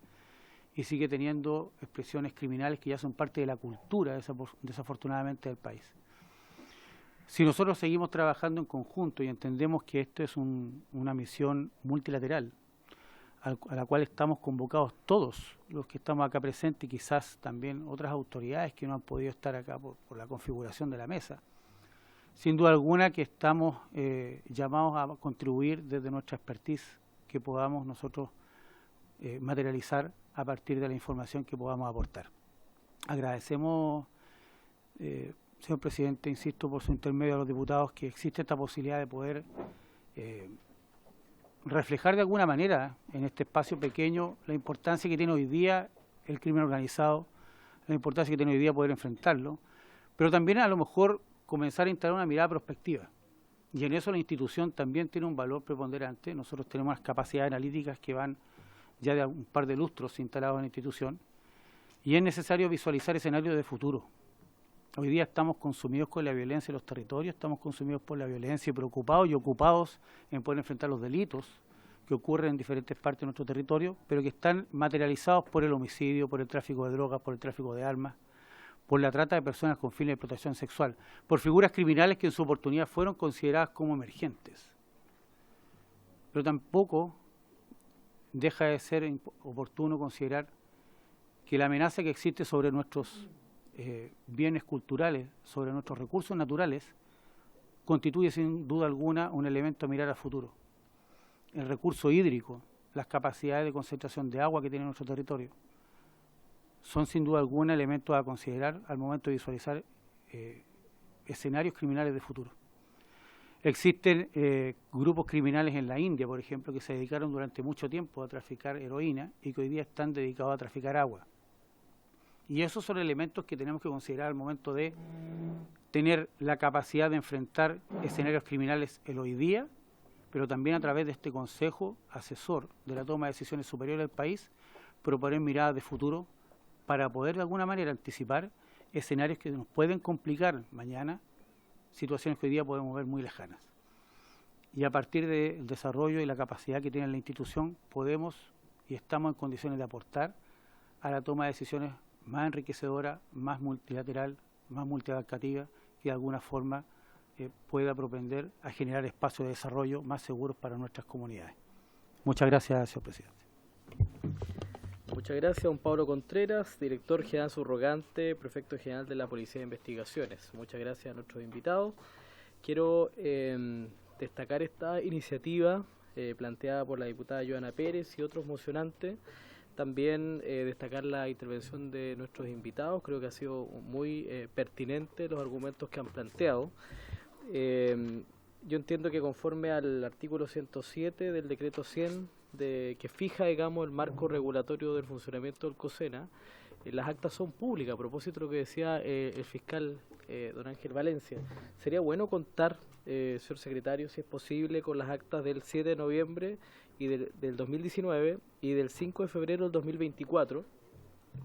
y sigue teniendo expresiones criminales que ya son parte de la cultura, desafortunadamente, del país. Si nosotros seguimos trabajando en conjunto y entendemos que esto es una misión multilateral, a la cual estamos convocados todos los que estamos acá presentes y quizás también otras autoridades que no han podido estar acá por la configuración de la mesa, sin duda alguna que estamos llamados a contribuir desde nuestra expertise que podamos nosotros materializar a partir de la información que podamos aportar. Agradecemos, señor presidente, insisto, por su intermedio a los diputados, que existe esta posibilidad de poder reflejar de alguna manera en este espacio pequeño la importancia que tiene hoy día el crimen organizado, la importancia que tiene hoy día poder enfrentarlo, pero también a lo mejor comenzar a instalar una mirada prospectiva. Y en eso la institución también tiene un valor preponderante. Nosotros tenemos las capacidades analíticas que van ya de un par de lustros instalados en la institución, y es necesario visualizar escenarios de futuro. Hoy día estamos consumidos con la violencia en los territorios, estamos consumidos por la violencia y preocupados y ocupados en poder enfrentar los delitos que ocurren en diferentes partes de nuestro territorio, pero que están materializados por el homicidio, por el tráfico de drogas, por el tráfico de armas, por la trata de personas con fines de explotación sexual, por figuras criminales que en su oportunidad fueron consideradas como emergentes. Pero tampoco deja de ser oportuno considerar que la amenaza que existe sobre nuestros bienes culturales, sobre nuestros recursos naturales, constituye sin duda alguna un elemento a mirar a futuro. El recurso hídrico, las capacidades de concentración de agua que tiene nuestro territorio, son sin duda alguna elementos a considerar al momento de visualizar escenarios criminales de futuro. Existen grupos criminales en la India, por ejemplo, que se dedicaron durante mucho tiempo a traficar heroína y que hoy día están dedicados a traficar agua. Y esos son elementos que tenemos que considerar al momento de tener la capacidad de enfrentar escenarios criminales el hoy día, pero también a través de este Consejo Asesor de la toma de decisiones superiores del país, proponer miradas de futuro para poder de alguna manera anticipar escenarios que nos pueden complicar mañana, situaciones que hoy día podemos ver muy lejanas. Y a partir del desarrollo y la capacidad que tiene la institución, podemos y estamos en condiciones de aportar a la toma de decisiones más enriquecedora, más multilateral, más multiabarcativa, que de alguna forma pueda propender a generar espacios de desarrollo más seguros para nuestras comunidades. Muchas gracias, señor presidente. Muchas gracias, don Pablo Contreras, director general subrogante, prefecto general de la Policía de Investigaciones. Muchas gracias a nuestros invitados. Quiero destacar esta iniciativa planteada por la diputada Joana Pérez y otros mocionantes. También destacar la intervención de nuestros invitados. Creo que ha sido muy pertinente los argumentos que han planteado. Yo entiendo que conforme al artículo 107 del decreto 100, que fija, digamos, el marco regulatorio del funcionamiento del COSENA, las actas son públicas. A propósito de lo que decía el fiscal don Ángel Valencia, sería bueno contar, señor secretario, si es posible, con las actas del 7 de noviembre y del 2019 y del 5 de febrero del 2024,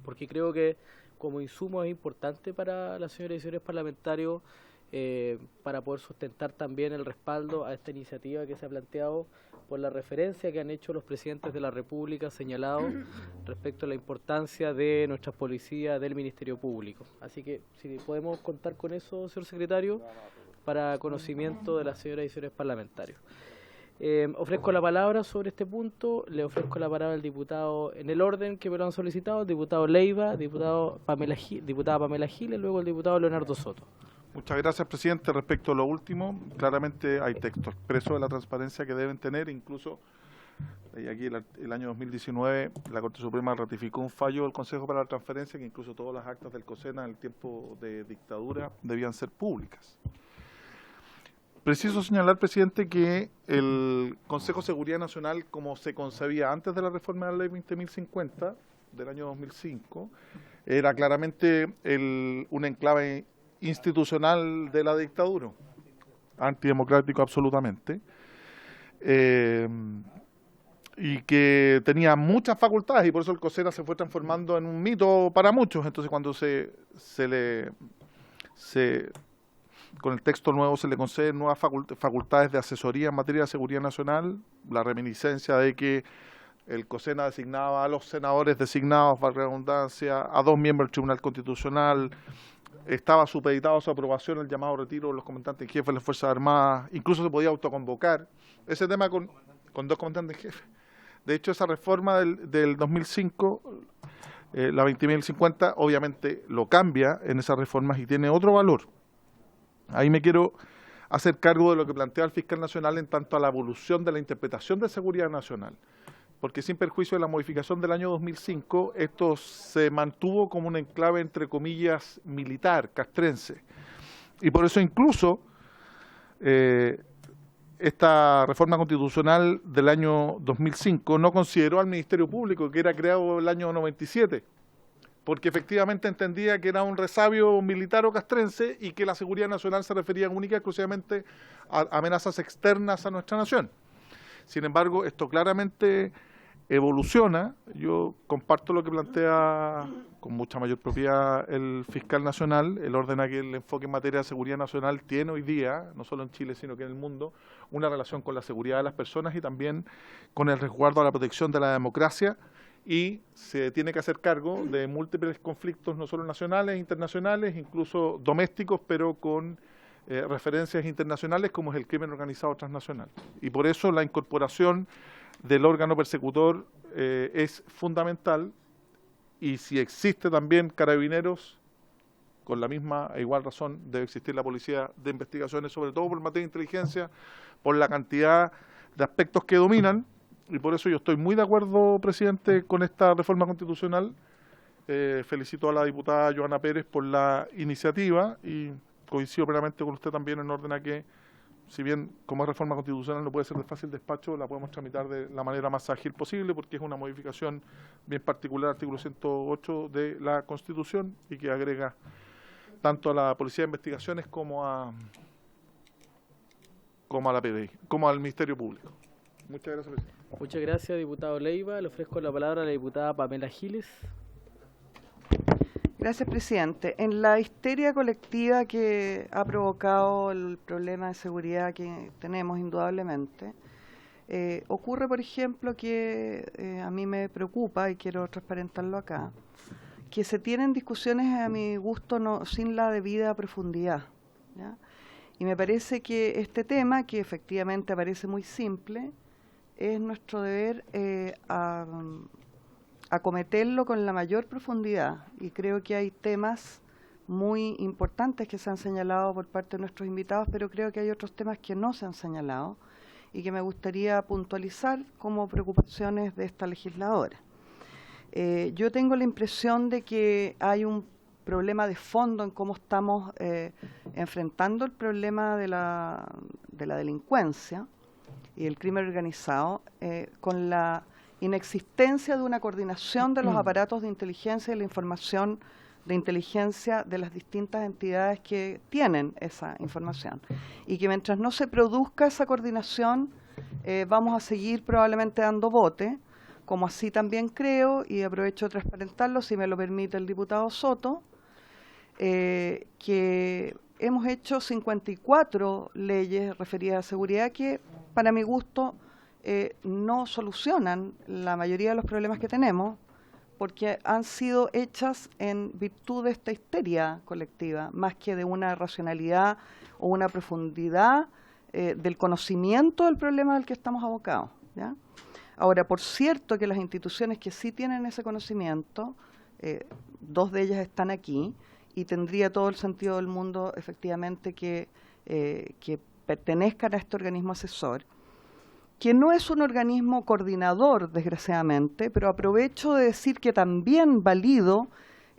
porque creo que como insumo es importante para las señoras y señores parlamentarios para poder sustentar también el respaldo a esta iniciativa que se ha planteado por la referencia que han hecho los presidentes de la República señalado respecto a la importancia de nuestras policías, del Ministerio Público. Así que si podemos contar con eso, señor secretario, para conocimiento de las señoras y señores parlamentarios. Ofrezco la palabra sobre este punto, le ofrezco la palabra al diputado, en el orden que me lo han solicitado, el diputado Leiva, diputada Pamela Giles, luego el diputado Leonardo Soto. Muchas gracias, presidente. Respecto a lo último, claramente hay texto expreso de la transparencia que deben tener, incluso aquí el año 2019 la Corte Suprema ratificó un fallo del Consejo para la Transparencia que incluso todas las actas del COSENA en el tiempo de dictadura debían ser públicas. Preciso señalar, presidente, que el Consejo de Seguridad Nacional, como se concebía antes de la reforma de la Ley 20.050 del año 2005, era claramente un enclave institucional de la dictadura, antidemocrático absolutamente, y que tenía muchas facultades, y por eso el COSENA se fue transformando en un mito para muchos. Entonces, cuando con el texto nuevo se le conceden nuevas facultades de asesoría en materia de seguridad nacional, la reminiscencia de que el COSENA designaba a los senadores designados, para redundancia, a 2 miembros del Tribunal Constitucional, estaba supeditado a su aprobación el llamado retiro de los comandantes en jefe de las Fuerzas Armadas, incluso se podía autoconvocar. Ese tema con 2 comandantes en jefe. De hecho, esa reforma del 2005, la 20.050, obviamente lo cambia en esas reformas y tiene otro valor. Ahí me quiero hacer cargo de lo que plantea el fiscal nacional en tanto a la evolución de la interpretación de seguridad nacional, porque sin perjuicio de la modificación del año 2005, esto se mantuvo como un enclave, entre comillas, militar, castrense. Y por eso incluso esta reforma constitucional del año 2005 no consideró al Ministerio Público, que era creado el año 97, porque efectivamente entendía que era un resabio militar o castrense y que la seguridad nacional se refería única y exclusivamente a amenazas externas a nuestra nación. Sin embargo, esto claramente evoluciona. Yo comparto lo que plantea con mucha mayor propiedad el fiscal nacional, el orden a que el enfoque en materia de seguridad nacional tiene hoy día, no solo en Chile, sino que en el mundo, una relación con la seguridad de las personas y también con el resguardo a la protección de la democracia, y se tiene que hacer cargo de múltiples conflictos, no solo nacionales, internacionales, incluso domésticos, pero con referencias internacionales, como es el crimen organizado transnacional. Y por eso la incorporación del órgano persecutor es fundamental, y si existe también Carabineros, con la misma e igual razón debe existir la Policía de Investigaciones, sobre todo por materia de inteligencia, por la cantidad de aspectos que dominan. Y por eso yo estoy muy de acuerdo, presidente, con esta reforma constitucional. Felicito a la diputada Joana Pérez por la iniciativa y coincido plenamente con usted también en orden a que, si bien como es reforma constitucional no puede ser de fácil despacho, la podemos tramitar de la manera más ágil posible, porque es una modificación bien particular al artículo 108 de la Constitución y que agrega tanto a la Policía de Investigaciones como a la PDI, como al Ministerio Público. Muchas gracias, presidente. Muchas gracias, diputado Leiva. Le ofrezco la palabra a la diputada Pamela Giles. Gracias, presidente. En la histeria colectiva que ha provocado el problema de seguridad que tenemos indudablemente, ocurre, por ejemplo, que a mí me preocupa, y quiero transparentarlo acá, que se tienen discusiones a mi gusto sin la debida profundidad, ¿ya? Y me parece que este tema, que efectivamente parece muy simple, es nuestro deber acometerlo con la mayor profundidad, y creo que hay temas muy importantes que se han señalado por parte de nuestros invitados, pero creo que hay otros temas que no se han señalado y que me gustaría puntualizar como preocupaciones de esta legisladora. Yo tengo la impresión de que hay un problema de fondo en cómo estamos enfrentando el problema de la delincuencia y el crimen organizado, con la inexistencia de una coordinación de los aparatos de inteligencia y la información de inteligencia de las distintas entidades que tienen esa información. Y que mientras no se produzca esa coordinación, vamos a seguir probablemente dando bote, como así también creo, y aprovecho de transparentarlo, si me lo permite el diputado Soto, que hemos hecho 54 leyes referidas a seguridad que, para mi gusto, no solucionan la mayoría de los problemas que tenemos, porque han sido hechas en virtud de esta histeria colectiva, más que de una racionalidad o una profundidad del conocimiento del problema al que estamos abocados, ¿ya? Ahora, por cierto que las instituciones que sí tienen ese conocimiento, 2 de ellas están aquí, y tendría todo el sentido del mundo, efectivamente, que pertenezcan a este organismo asesor, que no es un organismo coordinador, desgraciadamente, pero aprovecho de decir que también valido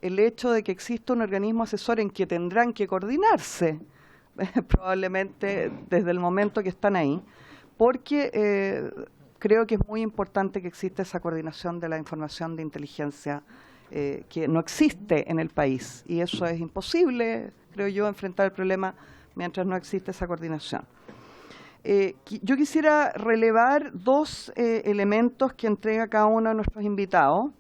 el hecho de que existe un organismo asesor en que tendrán que coordinarse, probablemente desde el momento que están ahí, porque creo que es muy importante que exista esa coordinación de la información de inteligencia que no existe en el país, y eso es imposible, creo yo, enfrentar el problema mientras no existe esa coordinación. Yo quisiera relevar 2 elementos que entrega cada uno de nuestros invitados,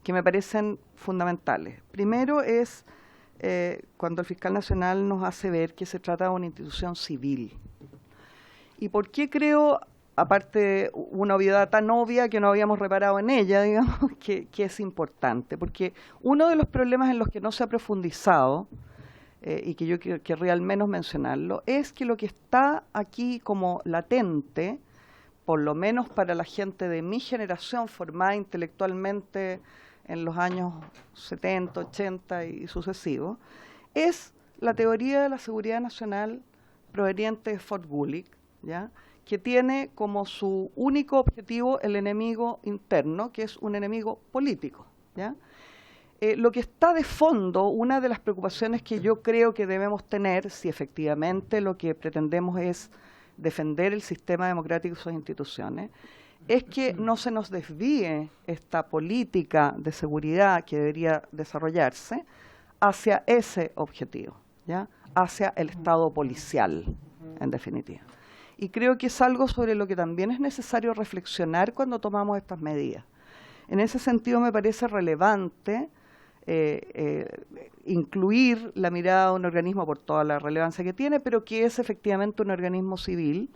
que me parecen fundamentales. Primero es cuando el fiscal nacional nos hace ver que se trata de una institución civil. ¿Y por qué creo, aparte una obviedad tan obvia que no habíamos reparado en ella, digamos, que es importante? Porque uno de los problemas en los que no se ha profundizado, y que yo querría al menos mencionarlo, es que lo que está aquí como latente, por lo menos para la gente de mi generación, formada intelectualmente en los años 70, 80 y sucesivos, es la teoría de la seguridad nacional proveniente de Ford-Gulick, ¿ya?, que tiene como su único objetivo el enemigo interno, que es un enemigo político, ¿ya? Lo que está de fondo, una de las preocupaciones que yo creo que debemos tener, si efectivamente lo que pretendemos es defender el sistema democrático y sus instituciones, es que no se nos desvíe esta política de seguridad que debería desarrollarse hacia ese objetivo, ¿ya?, hacia el Estado policial, en definitiva. Y creo que es algo sobre lo que también es necesario reflexionar cuando tomamos estas medidas. En ese sentido me parece relevante incluir la mirada de un organismo por toda la relevancia que tiene, pero que es efectivamente un organismo civil,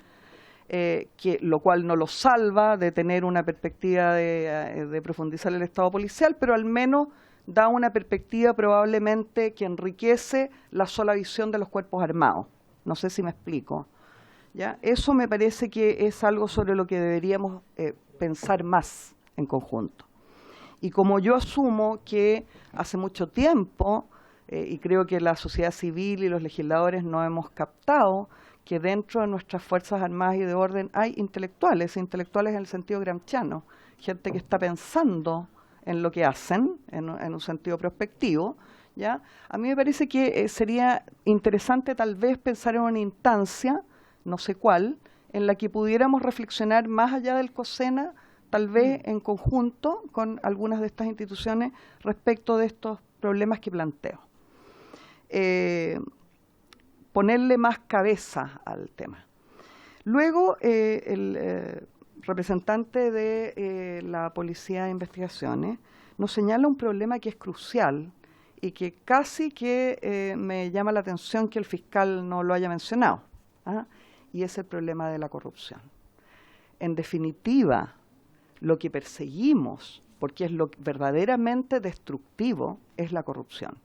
lo cual no lo salva de tener una perspectiva de profundizar el Estado policial, pero al menos da una perspectiva probablemente que enriquece la sola visión de los cuerpos armados. No sé si me explico, ¿ya? Eso me parece que es algo sobre lo que deberíamos pensar más en conjunto. Y como yo asumo que hace mucho tiempo, y creo que la sociedad civil y los legisladores no hemos captado, que dentro de nuestras Fuerzas Armadas y de Orden hay intelectuales en el sentido gramsciano, gente que está pensando en lo que hacen, en un sentido prospectivo, ¿ya? A mí me parece que sería interesante tal vez pensar en una instancia, no sé cuál, en la que pudiéramos reflexionar más allá del COSENA, tal vez en conjunto con algunas de estas instituciones respecto de estos problemas que planteo. Ponerle más cabeza al tema. Luego, el representante de la Policía de Investigaciones nos señala un problema que es crucial y que casi que me llama la atención que el fiscal no lo haya mencionado, ¿ah? Y es el problema de la corrupción. En definitiva, lo que perseguimos, porque es lo verdaderamente destructivo, es la corrupción.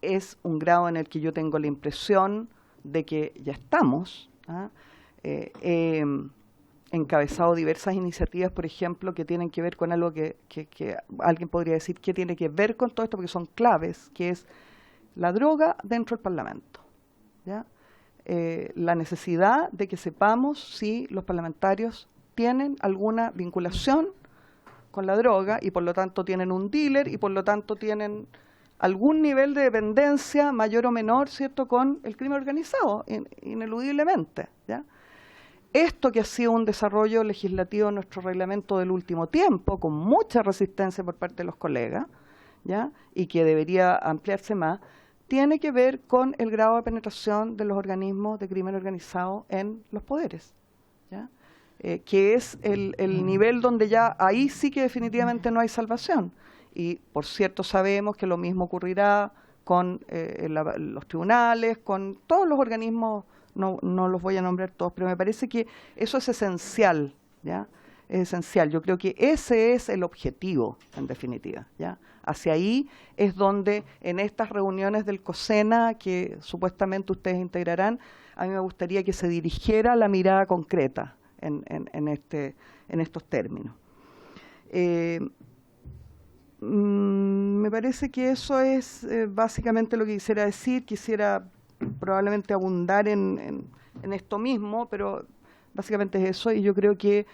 Es un grado en el que yo tengo la impresión de que ya estamos, ¿ah? He encabezado diversas iniciativas, por ejemplo, que tienen que ver con algo que alguien podría decir que tiene que ver con todo esto, porque son claves, que es la droga dentro del Parlamento, ¿ya? La necesidad de que sepamos si los parlamentarios tienen alguna vinculación con la droga y por lo tanto tienen un dealer y por lo tanto tienen algún nivel de dependencia mayor o menor, ¿cierto?, con el crimen organizado, ineludiblemente, ¿ya? Esto que ha sido un desarrollo legislativo en nuestro reglamento del último tiempo, con mucha resistencia por parte de los colegas, ¿ya?, y que debería ampliarse más, tiene que ver con el grado de penetración de los organismos de crimen organizado en los poderes, ¿ya?, que es el nivel donde ya ahí sí que definitivamente no hay salvación. Y por cierto sabemos que lo mismo ocurrirá con los tribunales, con todos los organismos, no los voy a nombrar todos, pero me parece que eso es esencial, ¿ya? Es esencial. Yo creo que ese es el objetivo, en definitiva, ¿ya? Hacia ahí es donde en estas reuniones del COSENA, que supuestamente ustedes integrarán, a mí me gustaría que se dirigiera la mirada concreta en estos términos. Me parece que eso es básicamente lo que quisiera decir. Quisiera probablemente abundar en esto mismo, pero básicamente es eso, y yo creo que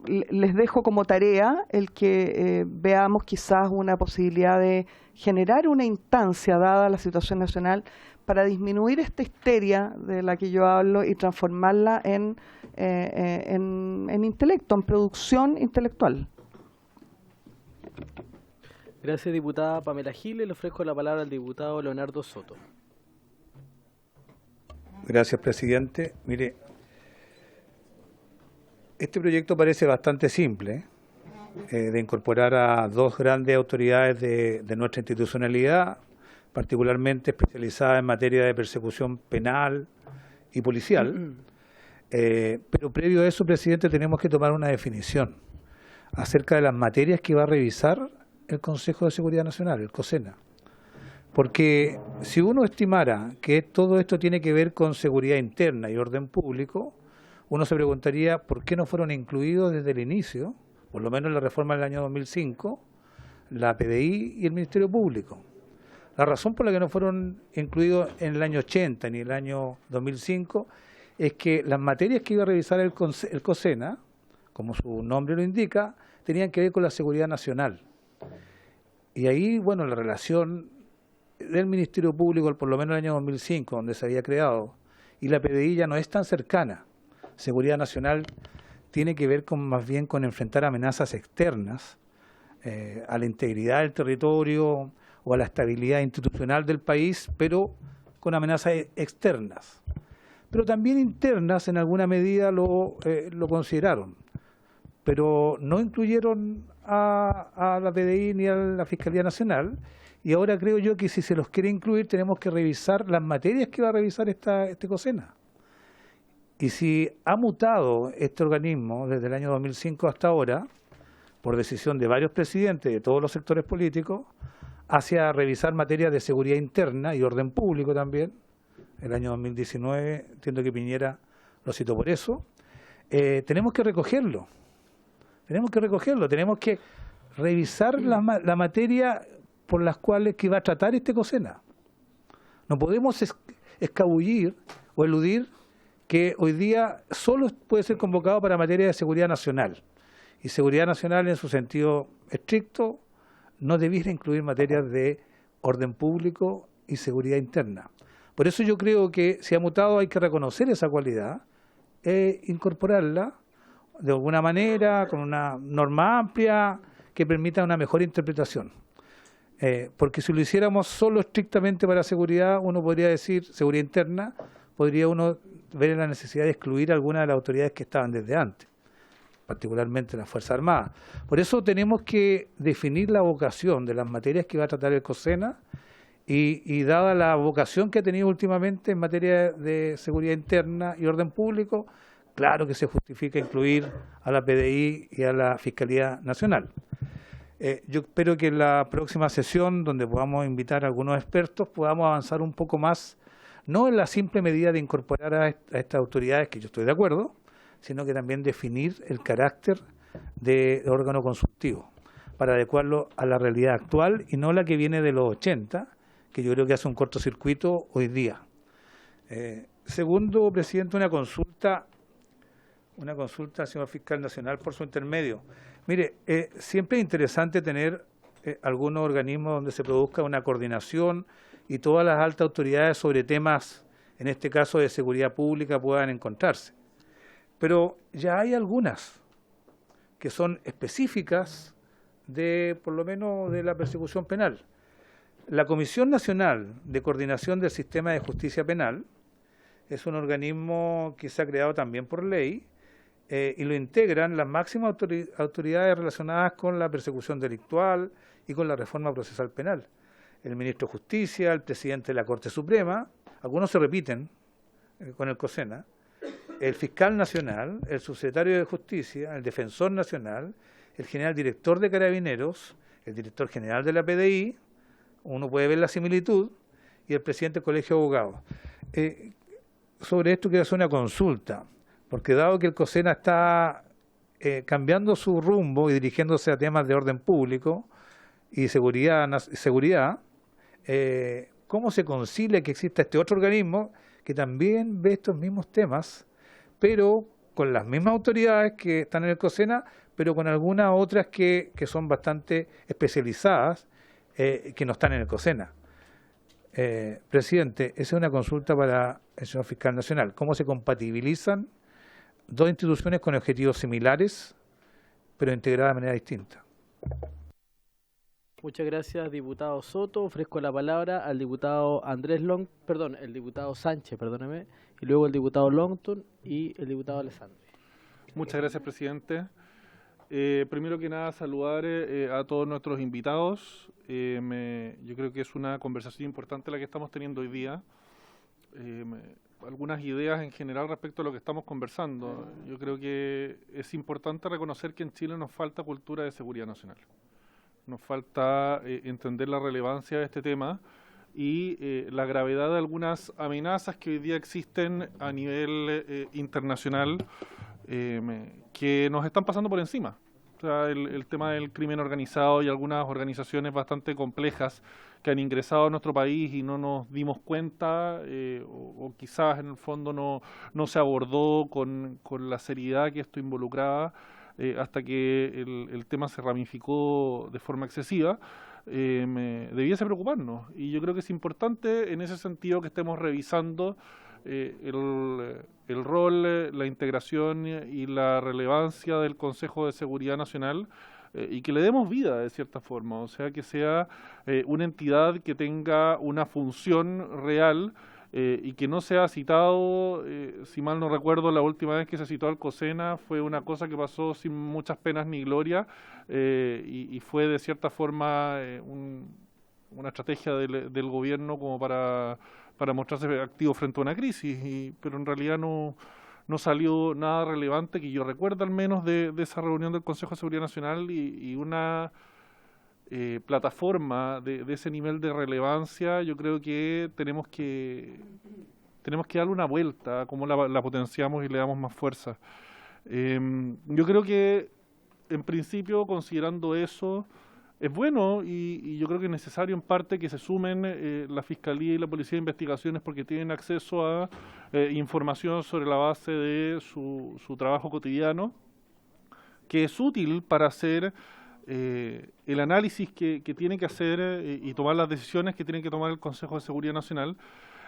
les dejo como tarea el que veamos quizás una posibilidad de generar una instancia, dada la situación nacional, para disminuir esta histeria de la que yo hablo y transformarla en intelecto, en producción intelectual. Gracias, diputada Pamela Giles. Le ofrezco la palabra al diputado Leonardo Soto. Gracias, presidente. Mire, este proyecto parece bastante simple, de incorporar a dos grandes autoridades de nuestra institucionalidad, particularmente especializadas en materia de persecución penal y policial. Pero previo a eso, presidente, tenemos que tomar una definición acerca de las materias que va a revisar el Consejo de Seguridad Nacional, el COSENA. Porque si uno estimara que todo esto tiene que ver con seguridad interna y orden público, uno se preguntaría por qué no fueron incluidos desde el inicio, por lo menos en la reforma del año 2005, la PDI y el Ministerio Público. La razón por la que no fueron incluidos en el año 80 ni el año 2005 es que las materias que iba a revisar el COSENA, como su nombre lo indica, tenían que ver con la seguridad nacional. Y ahí, bueno, la relación del Ministerio Público, por lo menos en el año 2005, donde se había creado, y la PDI ya no es tan cercana. Seguridad nacional tiene que ver más bien con enfrentar amenazas externas a la integridad del territorio o a la estabilidad institucional del país, pero con amenazas externas. Pero también internas, en alguna medida, lo consideraron, pero no incluyeron a la PDI ni a la Fiscalía Nacional, y ahora creo yo que si se los quiere incluir tenemos que revisar las materias que va a revisar este COSENA. Y si ha mutado este organismo desde el año 2005 hasta ahora, por decisión de varios presidentes de todos los sectores políticos, hacia revisar materias de seguridad interna y orden público también, el año 2019, entiendo que Piñera lo citó por eso, tenemos que recogerlo. Tenemos que revisar la materia por las cuales que va a tratar este COSENA. No podemos escabullir o eludir que hoy día solo puede ser convocado para materia de seguridad nacional. Y seguridad nacional en su sentido estricto no debiera incluir materias de orden público y seguridad interna. Por eso yo creo que si ha mutado hay que reconocer esa cualidad e incorporarla de alguna manera, con una norma amplia que permita una mejor interpretación. Porque si lo hiciéramos solo estrictamente para seguridad, uno podría decir, seguridad interna, podría uno ver la necesidad de excluir algunas de las autoridades que estaban desde antes, particularmente las Fuerzas Armadas. Por eso tenemos que definir la vocación de las materias que va a tratar el COSENA y dada la vocación que ha tenido últimamente en materia de seguridad interna y orden público, claro que se justifica incluir a la PDI y a la Fiscalía Nacional. Yo espero que en la próxima sesión, donde podamos invitar a algunos expertos, podamos avanzar un poco más, no en la simple medida de incorporar a estas autoridades, que yo estoy de acuerdo, sino que también definir el carácter de órgano consultivo, para adecuarlo a la realidad actual y no la que viene de los 80, que yo creo que hace un cortocircuito hoy día. Segundo, presidente, una consulta, señor fiscal nacional, por su intermedio. Mire, siempre es interesante tener algunos organismos donde se produzca una coordinación y todas las altas autoridades sobre temas, en este caso de seguridad pública, puedan encontrarse. Pero ya hay algunas que son específicas por lo menos de la persecución penal. La Comisión Nacional de Coordinación del Sistema de Justicia Penal es un organismo que se ha creado también por ley y lo integran las máximas autoridades relacionadas con la persecución delictual y con la reforma procesal penal. el ministro de Justicia, el presidente de la Corte Suprema, algunos se repiten con el COSENA, el fiscal nacional, el subsecretario de Justicia, el defensor nacional, el general director de Carabineros, el director general de la PDI, uno puede ver la similitud, y el presidente del Colegio de Abogados. Sobre esto quiero hacer una consulta, porque dado que el COSENA está cambiando su rumbo y dirigiéndose a temas de orden público y seguridad, ¿cómo se concilia que exista este otro organismo que también ve estos mismos temas, pero con las mismas autoridades que están en el COSENA, pero con algunas otras que son bastante especializadas, que no están en el COSENA? Presidente, esa es una consulta para el señor Fiscal Nacional. ¿Cómo se compatibilizan dos instituciones con objetivos similares, pero integradas de manera distinta? Muchas gracias, diputado Soto. Ofrezco la palabra al diputado el diputado Sánchez, perdóneme, y luego el diputado Longton y el diputado Alessandri. Muchas gracias, presidente. Primero que nada, saludar a todos nuestros invitados. Yo creo que es una conversación importante la que estamos teniendo hoy día. Algunas ideas en general respecto a lo que estamos conversando. Yo creo que es importante reconocer que en Chile nos falta cultura de seguridad nacional. Nos falta entender la relevancia de este tema y la gravedad de algunas amenazas que hoy día existen a nivel internacional que nos están pasando por encima. O sea, el tema del crimen organizado y algunas organizaciones bastante complejas que han ingresado a nuestro país y no nos dimos cuenta o quizás en el fondo no se abordó con la seriedad que esto involucraba hasta que el tema se ramificó de forma excesiva, debiese preocuparnos. Y yo creo que es importante en ese sentido que estemos revisando el rol, la integración y la relevancia del Consejo de Seguridad Nacional y que le demos vida de cierta forma, o sea, que sea una entidad que tenga una función real y que no sea citado, si mal no recuerdo, la última vez que se citó al COSENA fue una cosa que pasó sin muchas penas ni gloria y fue de cierta forma una estrategia del gobierno como para mostrarse activo frente a una crisis, pero en realidad no salió nada relevante que yo recuerdo al menos de esa reunión del Consejo de Seguridad Nacional y una plataforma de ese nivel de relevancia. Yo creo que tenemos que darle una vuelta, cómo la potenciamos y le damos más fuerza. Yo creo que en principio, considerando eso, es bueno y yo creo que es necesario en parte que se sumen la Fiscalía y la Policía de Investigaciones porque tienen acceso a información sobre la base de su trabajo cotidiano, que es útil para hacer el análisis que tiene que hacer y tomar las decisiones que tiene que tomar el Consejo de Seguridad Nacional.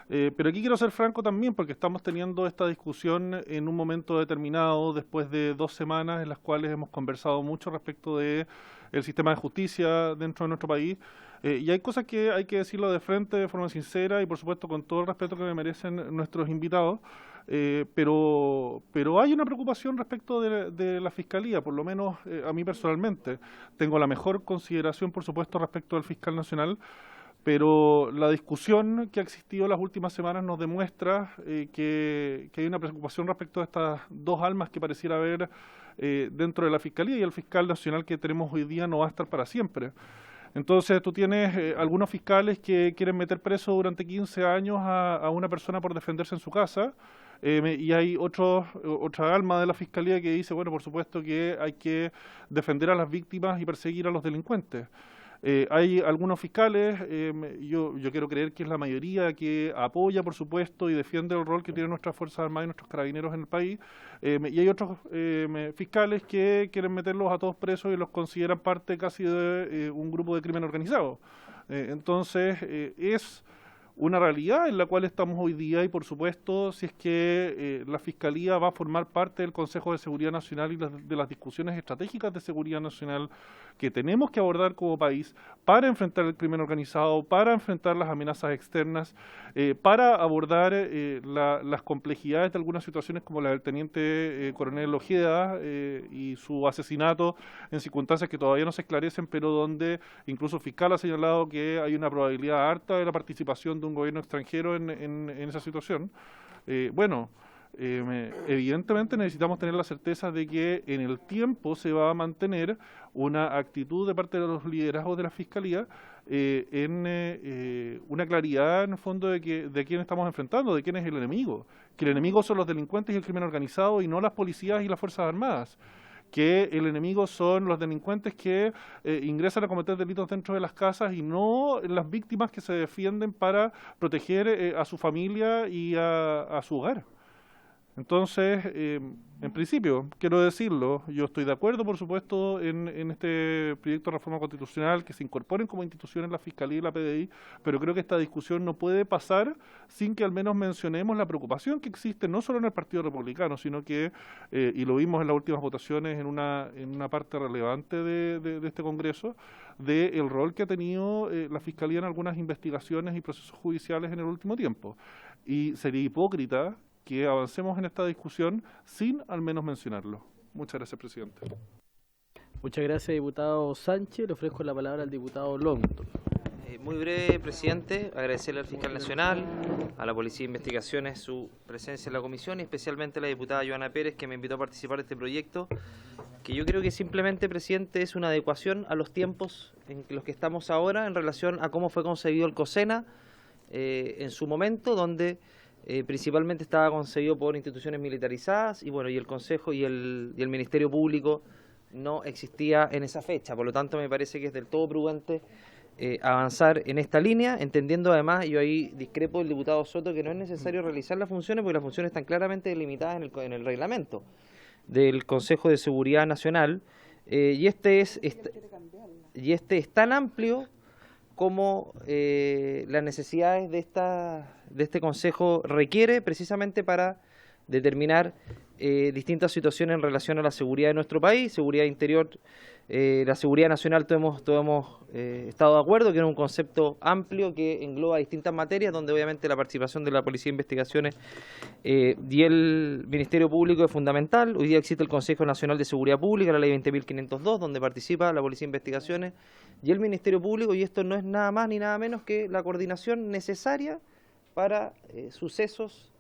Pero aquí quiero ser franco también porque estamos teniendo esta discusión en un momento determinado, después de 2 semanas en las cuales hemos conversado mucho respecto de el sistema de justicia dentro de nuestro país. Y hay cosas que hay que decirlo de frente, de forma sincera y por supuesto con todo el respeto que me merecen nuestros invitados. Pero hay una preocupación respecto de la Fiscalía, por lo menos a mí personalmente. Tengo la mejor consideración, por supuesto, respecto al fiscal nacional, pero la discusión que ha existido las últimas semanas nos demuestra que hay una preocupación respecto a estas dos almas que pareciera haber dentro de la Fiscalía, y el fiscal nacional que tenemos hoy día no va a estar para siempre. Entonces tú tienes algunos fiscales que quieren meter preso durante 15 años a una persona por defenderse en su casa, y hay otra alma de la Fiscalía que dice, bueno, por supuesto que hay que defender a las víctimas y perseguir a los delincuentes. Hay algunos fiscales, yo quiero creer que es la mayoría que apoya, por supuesto, y defiende el rol que tienen nuestras Fuerzas Armadas y nuestros carabineros en el país, y hay otros fiscales que quieren meterlos a todos presos y los consideran parte casi de un grupo de crimen organizado. Entonces, es una realidad en la cual estamos hoy día y, por supuesto, si es que la Fiscalía va a formar parte del Consejo de Seguridad Nacional y de las discusiones estratégicas de seguridad nacional que tenemos que abordar como país para enfrentar el crimen organizado, para enfrentar las amenazas externas, para abordar las complejidades de algunas situaciones como la del teniente coronel Ojeda y su asesinato en circunstancias que todavía no se esclarecen, pero donde incluso el fiscal ha señalado que hay una probabilidad alta de la participación de un gobierno extranjero en esa situación. Evidentemente necesitamos tener la certeza de que en el tiempo se va a mantener una actitud de parte de los liderazgos de la Fiscalía en una claridad en el fondo de quién estamos enfrentando, de quién es el enemigo. Que el enemigo son los delincuentes y el crimen organizado y no las policías y las Fuerzas Armadas. Que el enemigo son los delincuentes que ingresan a cometer delitos dentro de las casas y no las víctimas que se defienden para proteger a su familia y a su hogar. Entonces, en principio, quiero decirlo, yo estoy de acuerdo, por supuesto, en este proyecto de reforma constitucional, que se incorporen como instituciones la Fiscalía y la PDI, pero creo que esta discusión no puede pasar sin que al menos mencionemos la preocupación que existe no solo en el Partido Republicano, sino que, y lo vimos en las últimas votaciones en una parte relevante de este Congreso, del rol que ha tenido la Fiscalía en algunas investigaciones y procesos judiciales en el último tiempo. Y sería hipócrita que avancemos en esta discusión sin al menos mencionarlo. Muchas gracias, presidente. Muchas gracias, diputado Sánchez. Le ofrezco la palabra al diputado Longton. Muy breve, presidente. Agradecerle al fiscal nacional, a la Policía de Investigaciones su presencia en la comisión y especialmente a la diputada Joana Pérez, que me invitó a participar de este proyecto, que yo creo que simplemente, presidente, es una adecuación a los tiempos en los que estamos ahora en relación a cómo fue concebido el COSENA en su momento, donde principalmente estaba concebido por instituciones militarizadas y bueno, y el Consejo y el Ministerio Público no existía en esa fecha. Por lo tanto, me parece que es del todo prudente avanzar en esta línea, entendiendo además, yo ahí discrepo del diputado Soto, que no es necesario realizar las funciones porque las funciones están claramente delimitadas en el reglamento del Consejo de Seguridad Nacional y este es tan amplio como las necesidades de este Consejo requiere precisamente para determinar distintas situaciones en relación a la seguridad de nuestro país, seguridad interior, la seguridad nacional. Todos hemos estado de acuerdo que es un concepto amplio que engloba distintas materias, donde obviamente la participación de la Policía de Investigaciones y el Ministerio Público es fundamental. Hoy día existe el Consejo Nacional de Seguridad Pública, la Ley 20.502, donde participa la Policía de Investigaciones y el Ministerio Público, y esto no es nada más ni nada menos que la coordinación necesaria para sucesos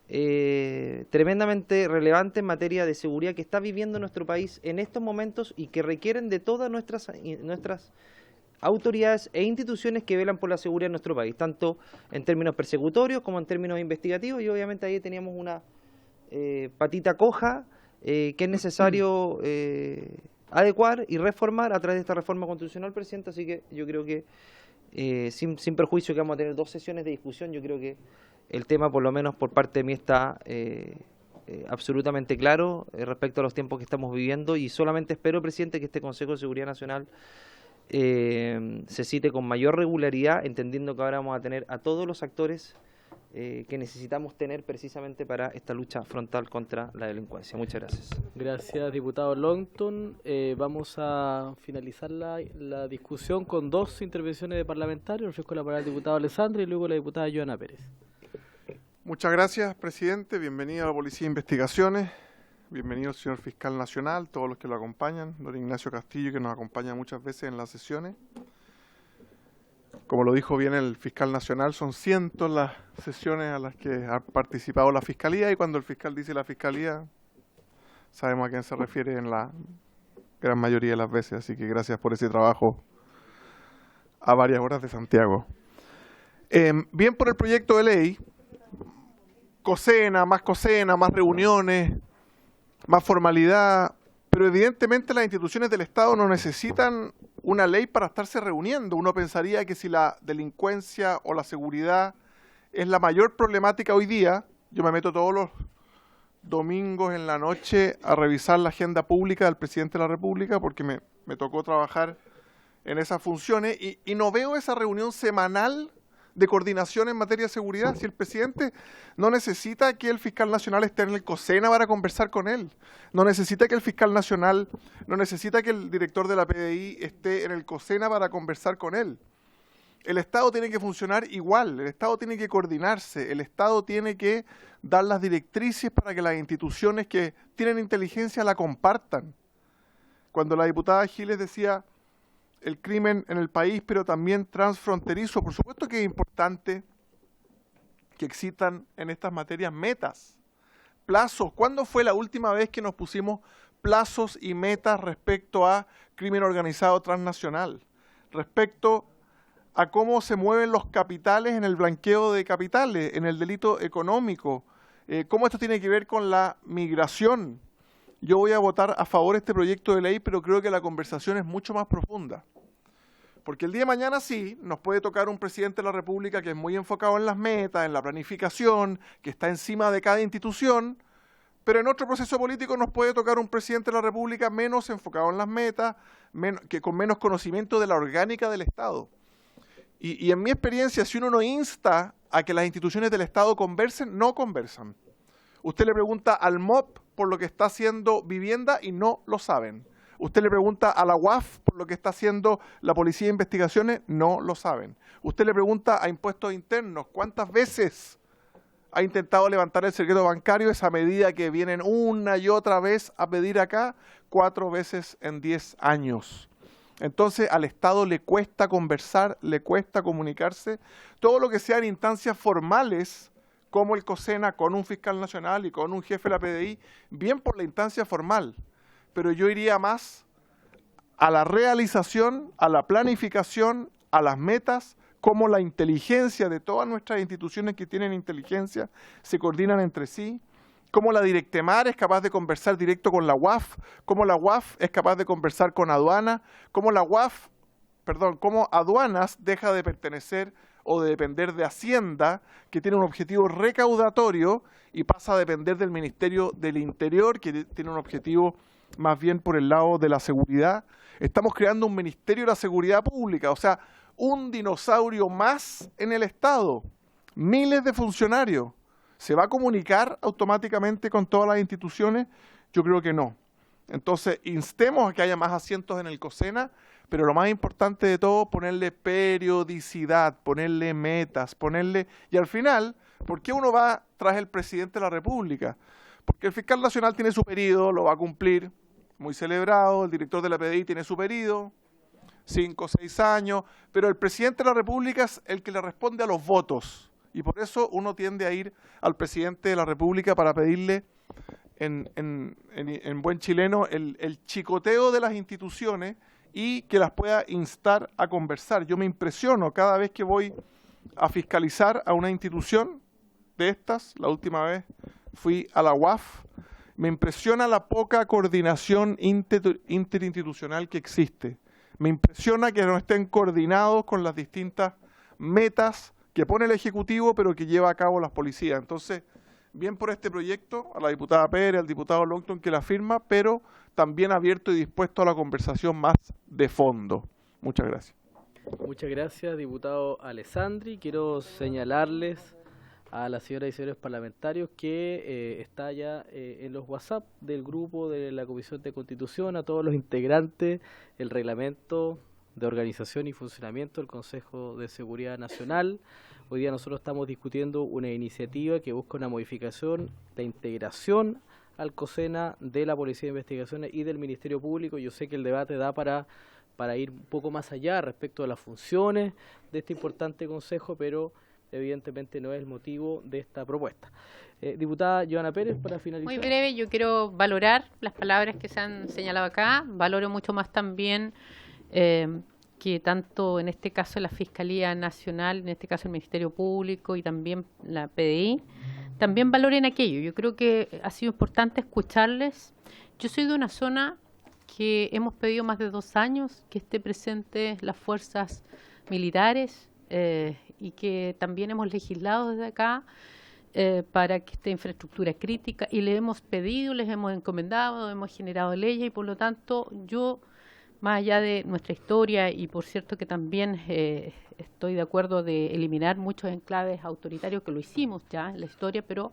tremendamente relevantes en materia de seguridad que está viviendo nuestro país en estos momentos y que requieren de todas nuestras autoridades e instituciones que velan por la seguridad de nuestro país, tanto en términos persecutorios como en términos investigativos, y obviamente ahí teníamos una patita coja que es necesario adecuar y reformar a través de esta reforma constitucional, presidente. Así que yo creo que sin perjuicio que vamos a tener 2 sesiones de discusión, yo creo que el tema, por lo menos por parte de mí, está absolutamente claro respecto a los tiempos que estamos viviendo, y solamente espero, presidente, que este Consejo de Seguridad Nacional se cite con mayor regularidad, entendiendo que ahora vamos a tener a todos los actores que necesitamos tener precisamente para esta lucha frontal contra la delincuencia. Muchas gracias. Gracias, diputado Longton. Vamos a finalizar la discusión con 2 intervenciones de parlamentarios. Ofrezco la palabra al diputado Alessandri y luego la diputada Joana Pérez. Muchas gracias, presidente. Bienvenido a la Policía de Investigaciones. Bienvenido, señor fiscal nacional, todos los que lo acompañan, don Ignacio Castillo, que nos acompaña muchas veces en las sesiones. Como lo dijo bien el fiscal nacional, son cientos las sesiones a las que ha participado la Fiscalía, y cuando el fiscal dice la Fiscalía, sabemos a quién se refiere en la gran mayoría de las veces. Así que gracias por ese trabajo a varias horas de Santiago. Bien por el proyecto de ley, COSENA, más reuniones, más formalidad, pero evidentemente las instituciones del Estado no necesitan una ley para estarse reuniendo. Uno pensaría que si la delincuencia o la seguridad es la mayor problemática hoy día, yo me meto todos los domingos en la noche a revisar la agenda pública del presidente de la República, porque me tocó trabajar en esas funciones, y no veo esa reunión semanal de coordinación en materia de seguridad. Si el presidente no necesita que el fiscal nacional esté en el COSENA para conversar con él, no necesita que el fiscal nacional, no necesita que el director de la PDI esté en el COSENA para conversar con él. El Estado tiene que funcionar igual, el Estado tiene que coordinarse, el Estado tiene que dar las directrices para que las instituciones que tienen inteligencia la compartan. Cuando la diputada Giles decía el crimen en el país, pero también transfronterizo, por supuesto que es importante que existan en estas materias metas, plazos. ¿Cuándo fue la última vez que nos pusimos plazos y metas respecto a crimen organizado transnacional? Respecto a cómo se mueven los capitales en el blanqueo de capitales, en el delito económico, cómo esto tiene que ver con la migración. Yo voy a votar a favor de este proyecto de ley, pero creo que la conversación es mucho más profunda. Porque el día de mañana sí, nos puede tocar un presidente de la República que es muy enfocado en las metas, en la planificación, que está encima de cada institución, pero en otro proceso político nos puede tocar un presidente de la República menos enfocado en las metas, que con menos conocimiento de la orgánica del Estado. Y en mi experiencia, si uno no insta a que las instituciones del Estado conversen, no conversan. Usted le pregunta al MOP por lo que está haciendo vivienda y no lo saben. Usted le pregunta a la UAF por lo que está haciendo la Policía de Investigaciones, no lo saben. Usted le pregunta a Impuestos Internos, ¿cuántas veces ha intentado levantar el secreto bancario, esa medida que vienen una y otra vez a pedir acá? 4 veces en 10 años. Entonces al Estado le cuesta conversar, le cuesta comunicarse. Todo lo que sean instancias formales, como el COSENA, con un fiscal nacional y con un jefe de la PDI, bien por la instancia formal. Pero yo iría más a la realización, a la planificación, a las metas, cómo la inteligencia de todas nuestras instituciones que tienen inteligencia se coordinan entre sí, cómo la Directemar es capaz de conversar directo con la UAF, cómo la UAF es capaz de conversar con aduana, cómo cómo aduanas deja de pertenecer o de depender de Hacienda, que tiene un objetivo recaudatorio, y pasa a depender del Ministerio del Interior, que tiene un objetivo más bien por el lado de la seguridad. Estamos creando un Ministerio de la Seguridad Pública, o sea, un dinosaurio más en el Estado, miles de funcionarios. ¿Se va a comunicar automáticamente con todas las instituciones? Yo creo que no. Entonces, instemos a que haya más asientos en el COSENA, pero lo más importante de todo, ponerle periodicidad, ponerle metas, y al final, ¿por qué uno va tras el presidente de la República? Porque el fiscal nacional tiene su periodo, lo va a cumplir, muy celebrado, el director de la PDI tiene su periodo, 5 o 6 años, pero el presidente de la República es el que le responde a los votos, y por eso uno tiende a ir al presidente de la República para pedirle, en buen chileno, el chicoteo de las instituciones y que las pueda instar a conversar. Yo me impresiono cada vez que voy a fiscalizar a una institución de estas, la última vez fui a la UAF, me impresiona la poca coordinación interinstitucional que existe. Me impresiona que no estén coordinados con las distintas metas que pone el Ejecutivo, pero que lleva a cabo las policías. Entonces, bien por este proyecto, a la diputada Pérez, al diputado Longton que la firma, pero también abierto y dispuesto a la conversación más de fondo. Muchas gracias. Muchas gracias, diputado Alessandri. Quiero señalarles a las señoras y señores parlamentarios que está ya en los WhatsApp del grupo de la Comisión de Constitución, a todos los integrantes, el reglamento de organización y funcionamiento del Consejo de Seguridad Nacional. Hoy día nosotros estamos discutiendo una iniciativa que busca una modificación de integración al COSENA de la Policía de Investigaciones y del Ministerio Público. Yo sé que el debate da para ir un poco más allá respecto a las funciones de este importante consejo, pero evidentemente no es el motivo de esta propuesta. Diputada Joana Pérez, para finalizar. Muy breve, yo quiero valorar las palabras que se han señalado acá. Valoro mucho más también que tanto en este caso la Fiscalía Nacional, en este caso el Ministerio Público y también la PDI, también valoren aquello. Yo creo que ha sido importante escucharles. Yo soy de una zona que hemos pedido más de 2 años que esté presente las fuerzas militares y que también hemos legislado desde acá para que esta infraestructura crítica, y le hemos pedido, les hemos encomendado, hemos generado leyes, y por lo tanto yo más allá de nuestra historia, y por cierto que también estoy de acuerdo de eliminar muchos enclaves autoritarios, que lo hicimos ya en la historia, pero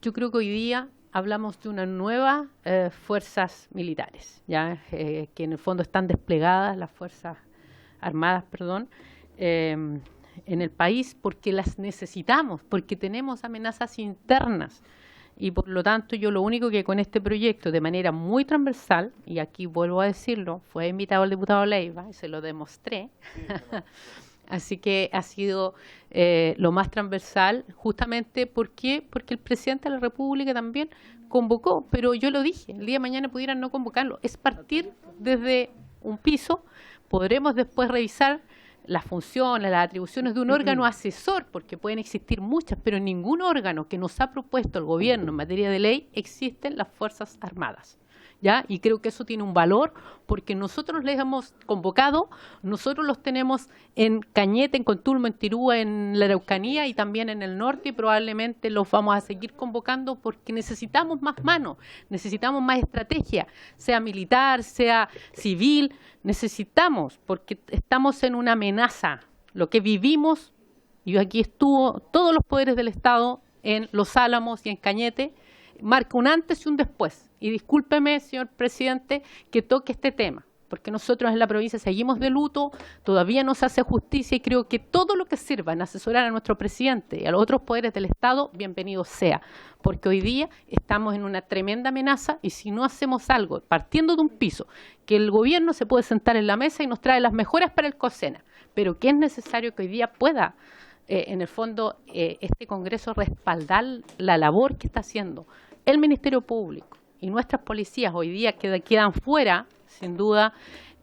yo creo que hoy día hablamos de una nueva fuerzas militares, ya que en el fondo están desplegadas las fuerzas armadas, en el país, porque las necesitamos, porque tenemos amenazas internas. Y por lo tanto yo lo único que con este proyecto de manera muy transversal, y aquí vuelvo a decirlo, fue invitado el diputado Leiva y se lo demostré, así que ha sido lo más transversal, justamente porque el presidente de la República también convocó, pero yo lo dije, el día de mañana pudieran no convocarlo, es partir desde un piso, podremos después revisar las funciones, las atribuciones de un órgano asesor, porque pueden existir muchas, pero en ningún órgano que nos ha propuesto el gobierno en materia de ley existen las Fuerzas Armadas, ¿ya? Y creo que eso tiene un valor, porque nosotros les hemos convocado, nosotros los tenemos en Cañete, en Contulmo, en Tirúa, en la Araucanía y también en el norte, y probablemente los vamos a seguir convocando porque necesitamos más manos, necesitamos más estrategia, sea militar, sea civil, necesitamos, porque estamos en una amenaza. Lo que vivimos, y aquí estuvo todos los poderes del Estado en Los Álamos y en Cañete, marca un antes y un después. Y discúlpeme, señor presidente, que toque este tema, porque nosotros en la provincia seguimos de luto, todavía no se hace justicia, y creo que todo lo que sirva en asesorar a nuestro presidente y a los otros poderes del Estado, bienvenido sea, porque hoy día estamos en una tremenda amenaza, y si no hacemos algo, partiendo de un piso, que el gobierno se puede sentar en la mesa y nos trae las mejoras para el COSENA, pero que es necesario que hoy día pueda, en el fondo, este Congreso respaldar la labor que está haciendo el Ministerio Público y nuestras policías. Hoy día quedan fuera, sin duda,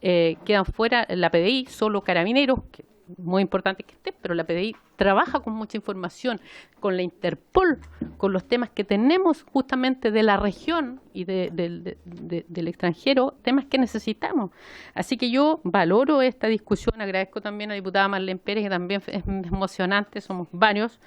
quedan fuera la PDI, solo Carabineros, que es muy importante que esté, pero la PDI trabaja con mucha información, con la Interpol, con los temas que tenemos justamente de la región y del extranjero, temas que necesitamos. Así que yo valoro esta discusión, agradezco también a la diputada Marlene Pérez, que también es emocionante, somos varios,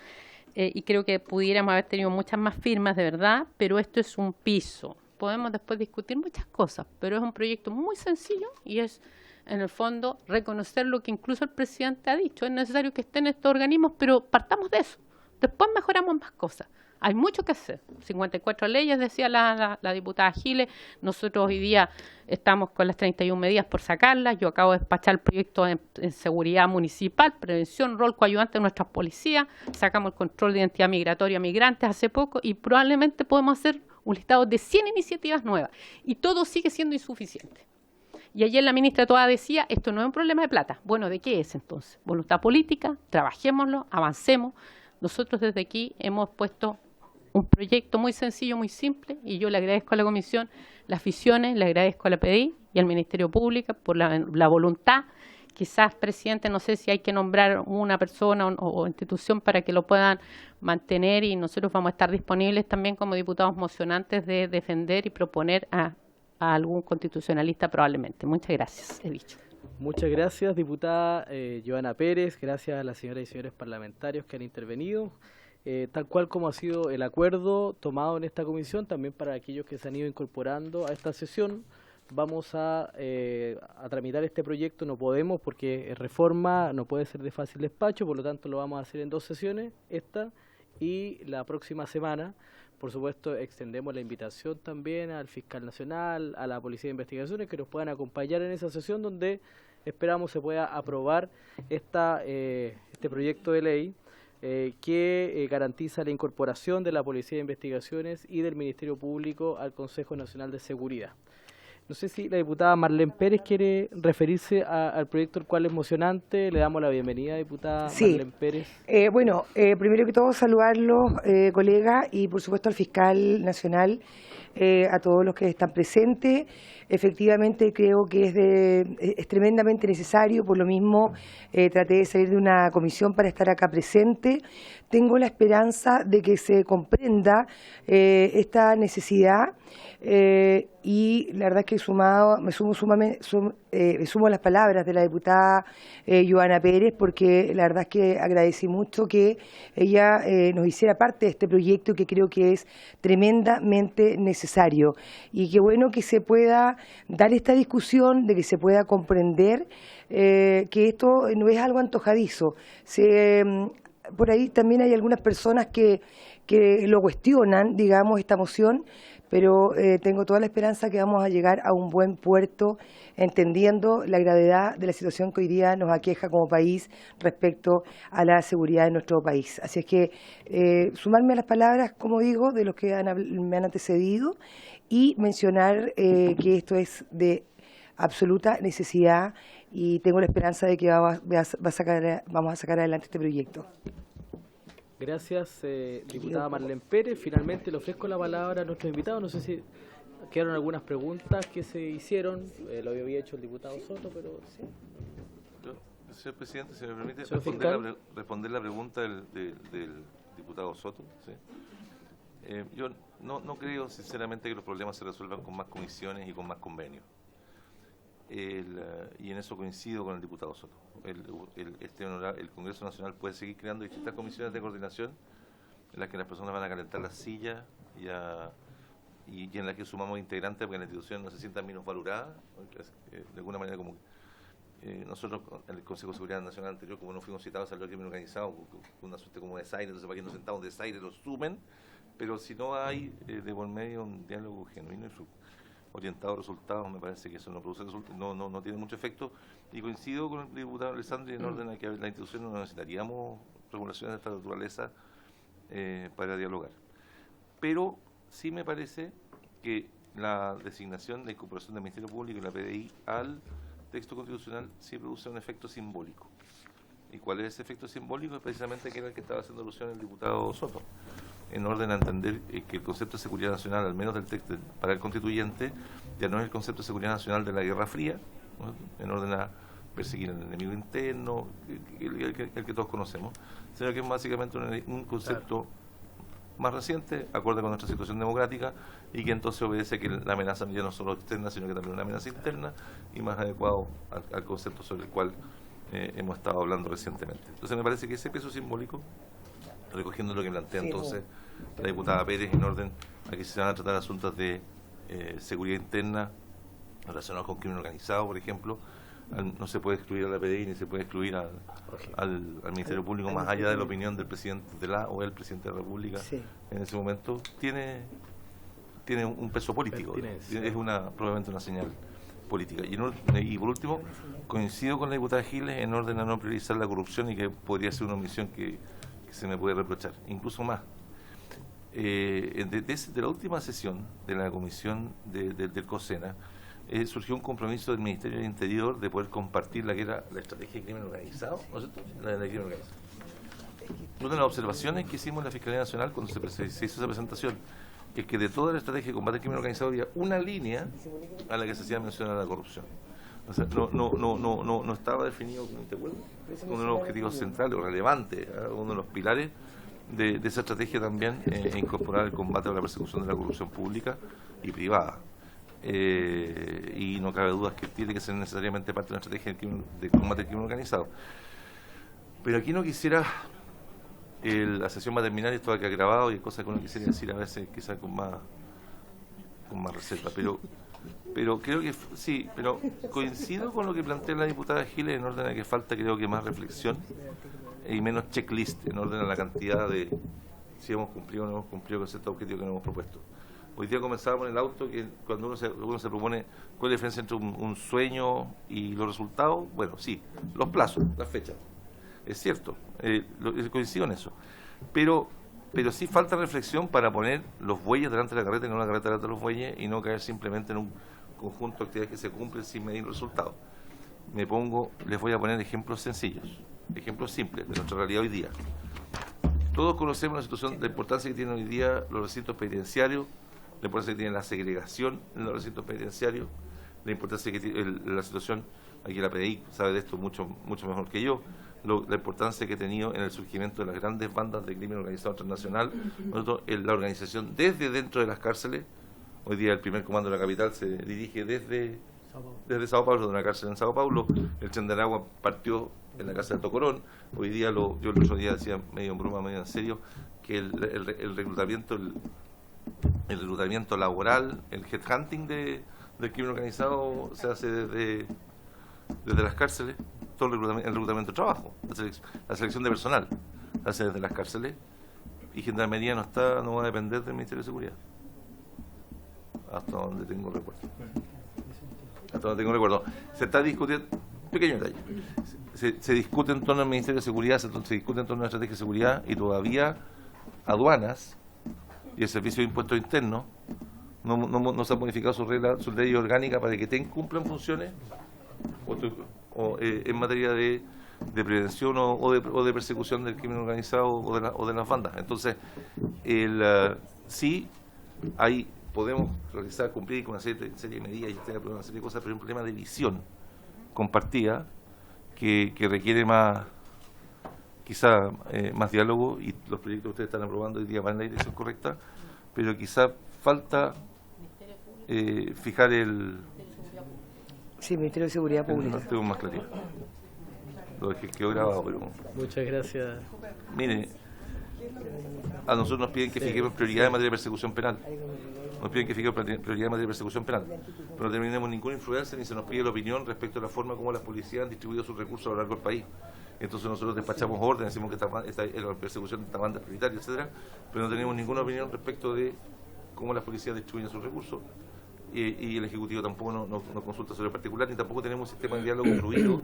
y creo que pudiéramos haber tenido muchas más firmas, de verdad, pero esto es un piso. Podemos después discutir muchas cosas, pero es un proyecto muy sencillo y es, en el fondo, reconocer lo que incluso el presidente ha dicho. Es necesario que estén estos organismos, pero partamos de eso. Después mejoramos más cosas. Hay mucho que hacer. 54 leyes, decía la diputada Giles. Nosotros hoy día estamos con las 31 medidas por sacarlas. Yo acabo de despachar el proyecto en seguridad municipal, prevención, rol coadyuvante de nuestras policías. Sacamos el control de identidad migratoria a migrantes hace poco y probablemente podemos hacer un listado de 100 iniciativas nuevas. Y todo sigue siendo insuficiente. Y ayer la ministra Toá decía, esto no es un problema de plata. Bueno, ¿de qué es entonces? Voluntad política, trabajémoslo, avancemos. Nosotros desde aquí hemos puesto un proyecto muy sencillo, muy simple, y yo le agradezco a la Comisión las visiones, le agradezco a la PDI y al Ministerio Público por la voluntad. Quizás, presidente, no sé si hay que nombrar una persona o institución para que lo puedan mantener, y nosotros vamos a estar disponibles también como diputados mocionantes de defender y proponer a algún constitucionalista probablemente. Muchas gracias, he dicho. Muchas gracias, diputada Joana Pérez, gracias a las señoras y señores parlamentarios que han intervenido. Tal cual como ha sido el acuerdo tomado en esta comisión, también para aquellos que se han ido incorporando a esta sesión, vamos a tramitar este proyecto. No podemos porque es reforma, no puede ser de fácil despacho, por lo tanto lo vamos a hacer en 2 sesiones, esta y la próxima semana. Por supuesto, extendemos la invitación también al fiscal nacional, a la Policía de Investigaciones, que nos puedan acompañar en esa sesión donde esperamos se pueda aprobar este proyecto de ley que garantiza la incorporación de la Policía de Investigaciones y del Ministerio Público al Consejo Nacional de Seguridad. No sé si la diputada Marlene Pérez quiere referirse al proyecto, el cual es emocionante. Le damos la bienvenida, diputada Marlene Pérez. Primero que todo, saludarlos, colegas, y por supuesto al fiscal nacional, a todos los que están presentes. Efectivamente, creo que es tremendamente necesario, por lo mismo traté de salir de una comisión para estar acá presente. Tengo la esperanza de que se comprenda esta necesidad, y la verdad es que me sumo a las palabras de la diputada Joana Pérez, porque la verdad es que agradecí mucho que ella nos hiciera parte de este proyecto, que creo que es tremendamente necesario. necesario. Y qué bueno que se pueda dar esta discusión, de que se pueda comprender que esto no es algo antojadizo. Por ahí también hay algunas personas que lo cuestionan, digamos, esta moción, pero tengo toda la esperanza que vamos a llegar a un buen puerto, entendiendo la gravedad de la situación que hoy día nos aqueja como país respecto a la seguridad de nuestro país. Así es que sumarme a las palabras, como digo, de los que me han antecedido y mencionar que esto es de absoluta necesidad y tengo la esperanza de que vamos a sacar adelante este proyecto. Gracias, diputada Marlene Pérez. Finalmente le ofrezco la palabra a nuestros invitados. No sé si quedaron algunas preguntas que se hicieron. Lo había hecho el diputado Soto, pero sí. Señor presidente, si me permite Señor responder la pregunta del diputado Soto. ¿Sí? Yo no creo sinceramente que los problemas se resuelvan con más comisiones y con más convenios. Y en eso coincido con el diputado Soto. El Congreso Nacional puede seguir creando distintas comisiones de coordinación en las que las personas van a calentar las sillas y en las que sumamos integrantes para que la institución no se sienta menos valorada. De alguna manera, como nosotros en el Consejo de Seguridad Nacional anterior, como no fuimos citados al crimen organizado, con una suerte como desaire, entonces para que nos sentamos de desaire lo sumen, pero si no hay de por medio un diálogo genuino y orientado a resultados, me parece que eso no produce no tiene mucho efecto, y coincido con el diputado Alessandri en orden a que la institución no necesitaríamos regulaciones de esta naturaleza para dialogar. Pero sí me parece que la designación de incorporación del Ministerio Público y la PDI al texto constitucional sí produce un efecto simbólico. ¿Y cuál es ese efecto simbólico? Es precisamente aquel al que estaba haciendo alusión el diputado Soto, en orden a entender que el concepto de seguridad nacional, al menos del texto para el constituyente, ya no es el concepto de seguridad nacional de la Guerra Fría, ¿no?, en orden a perseguir al enemigo interno, el que todos conocemos, sino que es básicamente un concepto más reciente, acorde con nuestra situación democrática, y que entonces obedece que la amenaza ya no solo externa, sino que también una amenaza interna, y más adecuado al concepto sobre el cual hemos estado hablando recientemente. Entonces me parece que ese peso simbólico, recogiendo lo que plantea entonces la diputada Pérez, en orden a que se van a tratar asuntos de seguridad interna relacionados con crimen organizado, por ejemplo, no se puede excluir a la PDI ni se puede excluir al Ministerio Público más allá de la opinión del presidente de o el presidente de la República en ese momento, tiene un peso político, es probablemente una señal política. Y por último, coincido con la diputada Giles en orden a no priorizar la corrupción, y que podría ser una omisión que se me puede reprochar, incluso más. De la última sesión de la comisión del COSENA surgió un compromiso del Ministerio del Interior de poder compartir la que era la estrategia de crimen organizado, ¿no es cierto? La de crimen organizado. Una de las observaciones que hicimos en la Fiscalía Nacional cuando se hizo esa presentación es que de toda la estrategia de combate al crimen organizado había una línea a la que se hacía mención a la corrupción. O sea, no estaba definido, ¿te acuerdas?, uno de los objetivos centrales o relevantes, uno de los pilares de esa estrategia también, incorporar el combate a la persecución de la corrupción pública y privada. Y no cabe duda que tiene que ser necesariamente parte de una estrategia de combate al crimen organizado. Pero aquí no quisiera, la sesión va a terminar y esto va a quedar grabado, y hay cosas que uno quisiera decir a veces quizás con más reserva, pero creo que sí, pero coincido con lo que plantea la diputada Giles en orden a que falta, creo que, más reflexión y menos checklist en orden a la cantidad de si hemos cumplido o no hemos cumplido con ciertos objetivos que nos hemos propuesto. Hoy día comenzábamos en el auto que cuando uno se propone cuál es la diferencia entre un sueño y los resultados. Bueno, sí, los plazos, las fechas, es cierto, coincido en eso, pero sí falta reflexión para poner los bueyes delante de la carreta y no la carreta delante de los bueyes, y no caer simplemente en un conjunto de actividades que se cumplen sin medir resultados. Les voy a poner ejemplos sencillos, ejemplos simples de nuestra realidad hoy día. Todos conocemos la situación, la importancia que tienen hoy día los recintos penitenciarios, la importancia que tiene la segregación en los recintos penitenciarios, la importancia que tiene la situación, aquí la PDI sabe de esto mucho mejor que yo, la importancia que ha tenido en el surgimiento de las grandes bandas de crimen organizado transnacional, la organización desde dentro de las cárceles. Hoy día el primer comando de la capital se dirige desde Sao Paulo, de una cárcel en Sao Paulo. El Tren de Aragua partió en la cárcel de Tocorón. Hoy día, yo el otro día decía, medio en broma, medio en serio, que el reclutamiento, el reclutamiento laboral, el headhunting del crimen organizado se hace desde las cárceles, todo el reclutamiento de trabajo, la selección de personal se hace desde las cárceles, y Gendarmería no va a depender del Ministerio de Seguridad, hasta donde tengo recuerdo. Se está discutiendo, pequeño detalle, se discute en torno al Ministerio de Seguridad, se discute en torno a la estrategia de seguridad, y todavía aduanas y el Servicio de Impuestos Internos no se ha modificado su ley orgánica para que cumplan funciones en materia de prevención o de persecución del crimen organizado o de las bandas. Entonces, sí, ahí podemos realizar, cumplir con una serie de medidas y una serie de cosas, pero es un problema de visión compartida que requiere quizá más diálogo, y los proyectos que ustedes están aprobando hoy día van en la dirección correcta, pero quizá falta fijar Sí, Ministerio de Seguridad Pública. No tengo más claridad. Lo dejé, quedó grabado, pero... Muchas gracias. Mire, a nosotros nos piden que fijemos prioridad en materia de persecución penal. Nos piden que fijemos prioridad en materia de persecución penal. Pero no tenemos ninguna influencia ni se nos pide la opinión respecto a la forma como las policías han distribuido sus recursos a lo largo del país. Entonces nosotros despachamos órdenes, decimos que la persecución de esta banda es prioritaria, etcétera, pero no tenemos ninguna opinión respecto de cómo las policías distribuyen sus recursos. Y el Ejecutivo tampoco no consulta sobre el particular, ni tampoco tenemos un sistema de diálogo fluido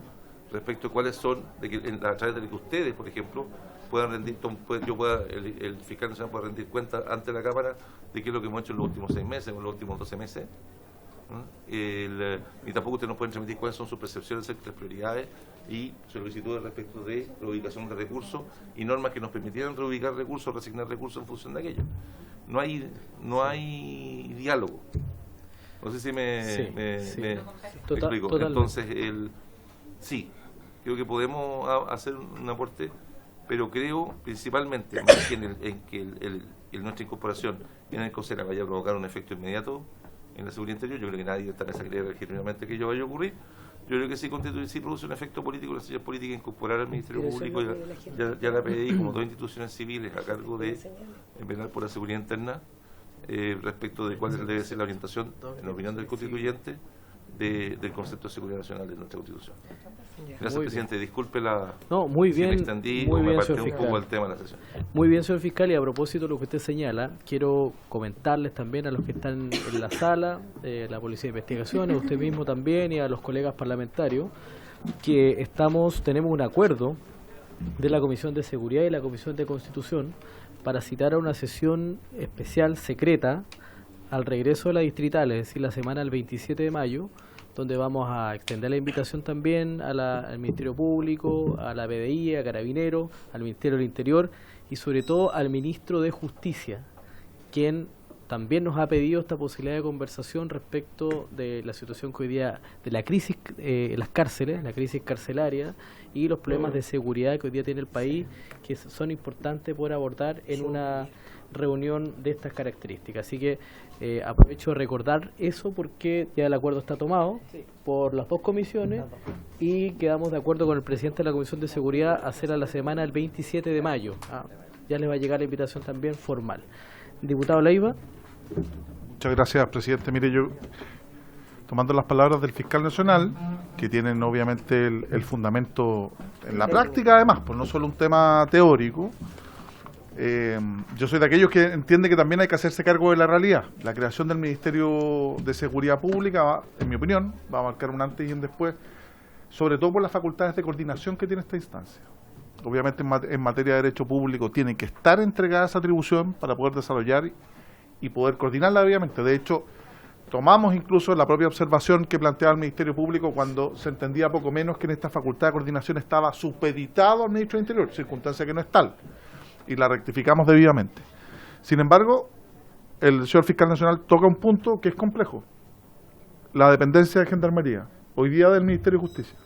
respecto a cuáles son, a través de que ustedes, por ejemplo, puedan rendir, el fiscal nacional pueda rendir cuenta ante la Cámara de qué es lo que hemos hecho en los últimos 6 meses o en los últimos 12 meses. Ni tampoco ustedes nos pueden transmitir cuáles son sus percepciones de las prioridades y solicitudes respecto de la ubicación de recursos y normas que nos permitieran reubicar recursos, reasignar recursos en función de aquello. No hay diálogo. No sé si me explico. Totalmente. Entonces, sí, creo que podemos hacer un aporte, pero creo principalmente más que en que nuestra incorporación en el COSENA vaya a provocar un efecto inmediato en la seguridad interior. Yo creo que nadie está en esa idea genuinamente que ello vaya a ocurrir. Yo creo que sí produce un efecto político, la señal política, incorporar al Ministerio Público y a la PDI como dos instituciones civiles a cargo de velar por la seguridad interna, respecto de cuál debe ser la orientación, en la opinión del constituyente, del concepto de seguridad nacional de nuestra Constitución. Gracias, presidente. Disculpe muy bien, si me extendí muy o me bien, aparté señor un fiscal. poco del tema de la sesión. Muy bien, señor fiscal, y a propósito de lo que usted señala, quiero comentarles también a los que están en la sala, la Policía de Investigaciones, a usted mismo también y a los colegas parlamentarios, que tenemos un acuerdo de la Comisión de Seguridad y la Comisión de Constitución para citar a una sesión especial secreta al regreso de la distrital, es decir, la semana del 27 de mayo, donde vamos a extender la invitación también al Ministerio Público, a la PDI, a Carabineros, al Ministerio del Interior y sobre todo al Ministro de Justicia, quien también nos ha pedido esta posibilidad de conversación respecto de la situación que hoy día, de la crisis en las cárceles, la crisis carcelaria y los problemas de seguridad que hoy día tiene el país, que son importantes por abordar en una reunión de estas características. Así que aprovecho de recordar eso porque ya el acuerdo está tomado por las dos comisiones y quedamos de acuerdo con el presidente de la Comisión de Seguridad hacer a la semana el 27 de mayo. Ya les va a llegar la invitación también formal. Diputado Leiva. Muchas gracias, presidente. Mire, yo, tomando las palabras del fiscal nacional, que tienen obviamente el fundamento en la práctica, además, pues no solo un tema teórico, yo soy de aquellos que entiende que también hay que hacerse cargo de la realidad. La creación del Ministerio de Seguridad Pública, en mi opinión, va a marcar un antes y un después, sobre todo por las facultades de coordinación que tiene esta instancia. Obviamente en materia de derecho público tiene que estar entregada esa atribución para poder desarrollar y poder coordinarla obviamente. De hecho, tomamos incluso la propia observación que planteaba el Ministerio Público cuando se entendía poco menos que en esta facultad de coordinación estaba supeditado al Ministro del Interior, circunstancia que no es tal, y la rectificamos debidamente. Sin embargo, el señor fiscal nacional toca un punto que es complejo: la dependencia de Gendarmería, hoy día del Ministerio de Justicia.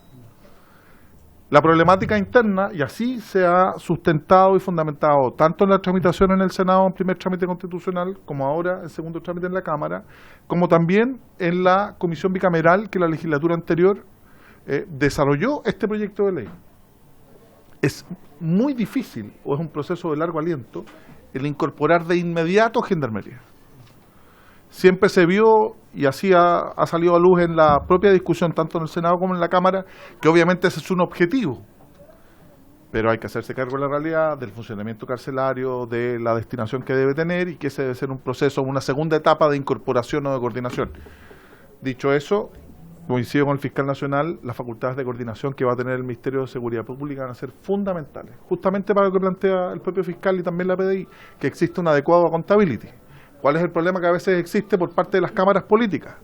La problemática interna, y así se ha sustentado y fundamentado tanto en la tramitación en el Senado en primer trámite constitucional, como ahora en segundo trámite en la Cámara, como también en la comisión bicameral que la legislatura anterior desarrolló este proyecto de ley. Es muy difícil, o es un proceso de largo aliento, el incorporar de inmediato Gendarmería. siempre se vio, y así ha salido a luz en la propia discusión, tanto en el Senado como en la Cámara, que obviamente ese es un objetivo. Pero hay que hacerse cargo de la realidad, del funcionamiento carcelario, de la destinación que debe tener y que ese debe ser un proceso, una segunda etapa de incorporación o de coordinación. Dicho eso, coincido con el fiscal nacional, las facultades de coordinación que va a tener el Ministerio de Seguridad Pública van a ser fundamentales, justamente para lo que plantea el propio fiscal y también la PDI, que existe un adecuado accountability. ¿Cuál es el problema que a veces existe por parte de las cámaras políticas?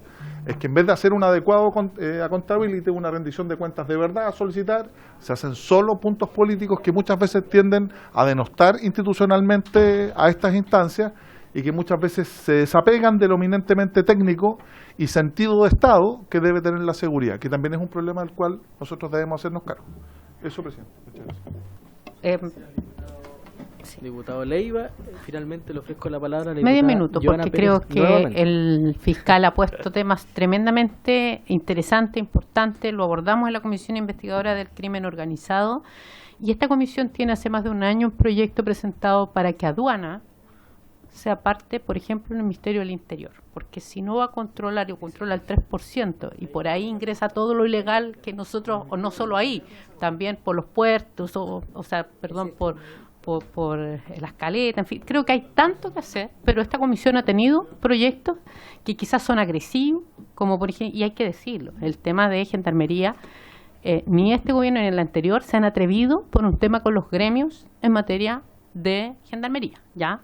Es que en vez de hacer un adecuado accountability, una rendición de cuentas de verdad a solicitar, se hacen solo puntos políticos que muchas veces tienden a denostar institucionalmente a estas instancias y que muchas veces se desapegan de lo eminentemente técnico y sentido de Estado que debe tener la seguridad, que también es un problema del cual nosotros debemos hacernos cargo. Eso, presidente. Muchas gracias. Diputado Leiva, finalmente le ofrezco la palabra a la Medio diputada minuto, Joana porque Pérez, creo que nuevamente. el fiscal ha puesto temas tremendamente interesantes, importantes. Lo abordamos en la Comisión Investigadora del Crimen Organizado. Y esta comisión tiene hace más de un año un proyecto presentado para que aduana sea parte, por ejemplo, en el Ministerio del Interior. Porque si no va a controlar o controla el 3% y por ahí ingresa todo lo ilegal que nosotros, o no solo ahí, también por los puertos, por las caletas, en fin, creo que hay tanto que hacer, pero esta comisión ha tenido proyectos que quizás son agresivos, como por ejemplo, y hay que decirlo, el tema de gendarmería, ni este gobierno ni el anterior se han atrevido por un tema con los gremios en materia de gendarmería, ¿ya?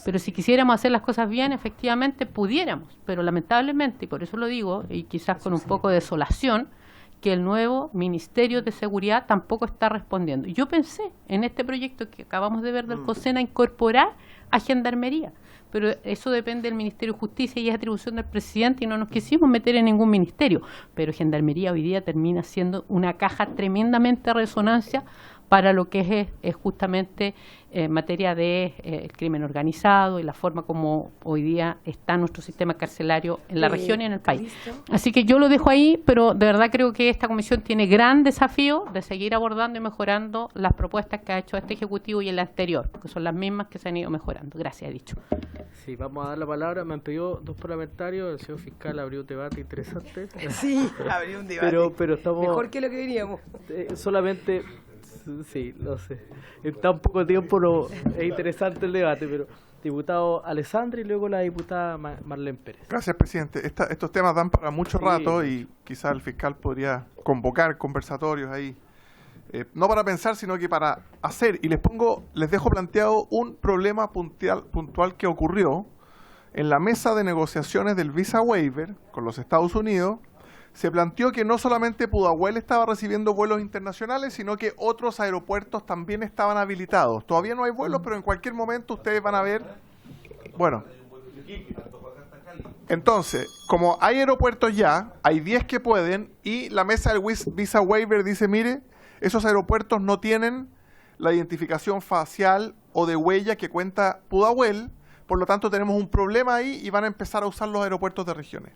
Pero si quisiéramos hacer las cosas bien, efectivamente pudiéramos, pero lamentablemente, y por eso lo digo, y quizás con un poco de desolación, que el nuevo Ministerio de Seguridad tampoco está respondiendo. Yo pensé en este proyecto que acabamos de ver del COSENA incorporar a Gendarmería, pero eso depende del Ministerio de Justicia y es atribución del presidente y no nos quisimos meter en ningún ministerio. Pero Gendarmería hoy día termina siendo una caja tremendamente de resonancia para lo que es justamente materia de el crimen organizado y la forma como hoy día está nuestro sistema carcelario en la región y en el país. Así que yo lo dejo ahí, pero de verdad creo que esta comisión tiene gran desafío de seguir abordando y mejorando las propuestas que ha hecho este Ejecutivo y el anterior, porque son las mismas que se han ido mejorando. Gracias, he dicho. Sí, vamos a dar la palabra. Me han pedido dos parlamentarios, el señor fiscal abrió un debate interesante. Sí, abrió un debate. Pero estamos... Mejor que lo que veníamos. Solamente... Sí, lo sé. En tan poco tiempo es interesante el debate, pero diputado Alessandri y luego la diputada Marlene Pérez. Gracias, presidente. Estos temas dan para mucho rato y quizás el fiscal podría convocar conversatorios ahí. No para pensar, sino que para hacer. Y les dejo planteado un problema puntual que ocurrió en la mesa de negociaciones del Visa Waiver con los Estados Unidos. Se planteó que no solamente Pudahuel estaba recibiendo vuelos internacionales, sino que otros aeropuertos también estaban habilitados. Todavía no hay vuelos, pero en cualquier momento ustedes van a ver... Bueno, entonces, como hay aeropuertos ya, hay 10 que pueden, y la mesa del Visa Waiver dice, mire, esos aeropuertos no tienen la identificación facial o de huella que cuenta Pudahuel, por lo tanto tenemos un problema ahí y van a empezar a usar los aeropuertos de regiones.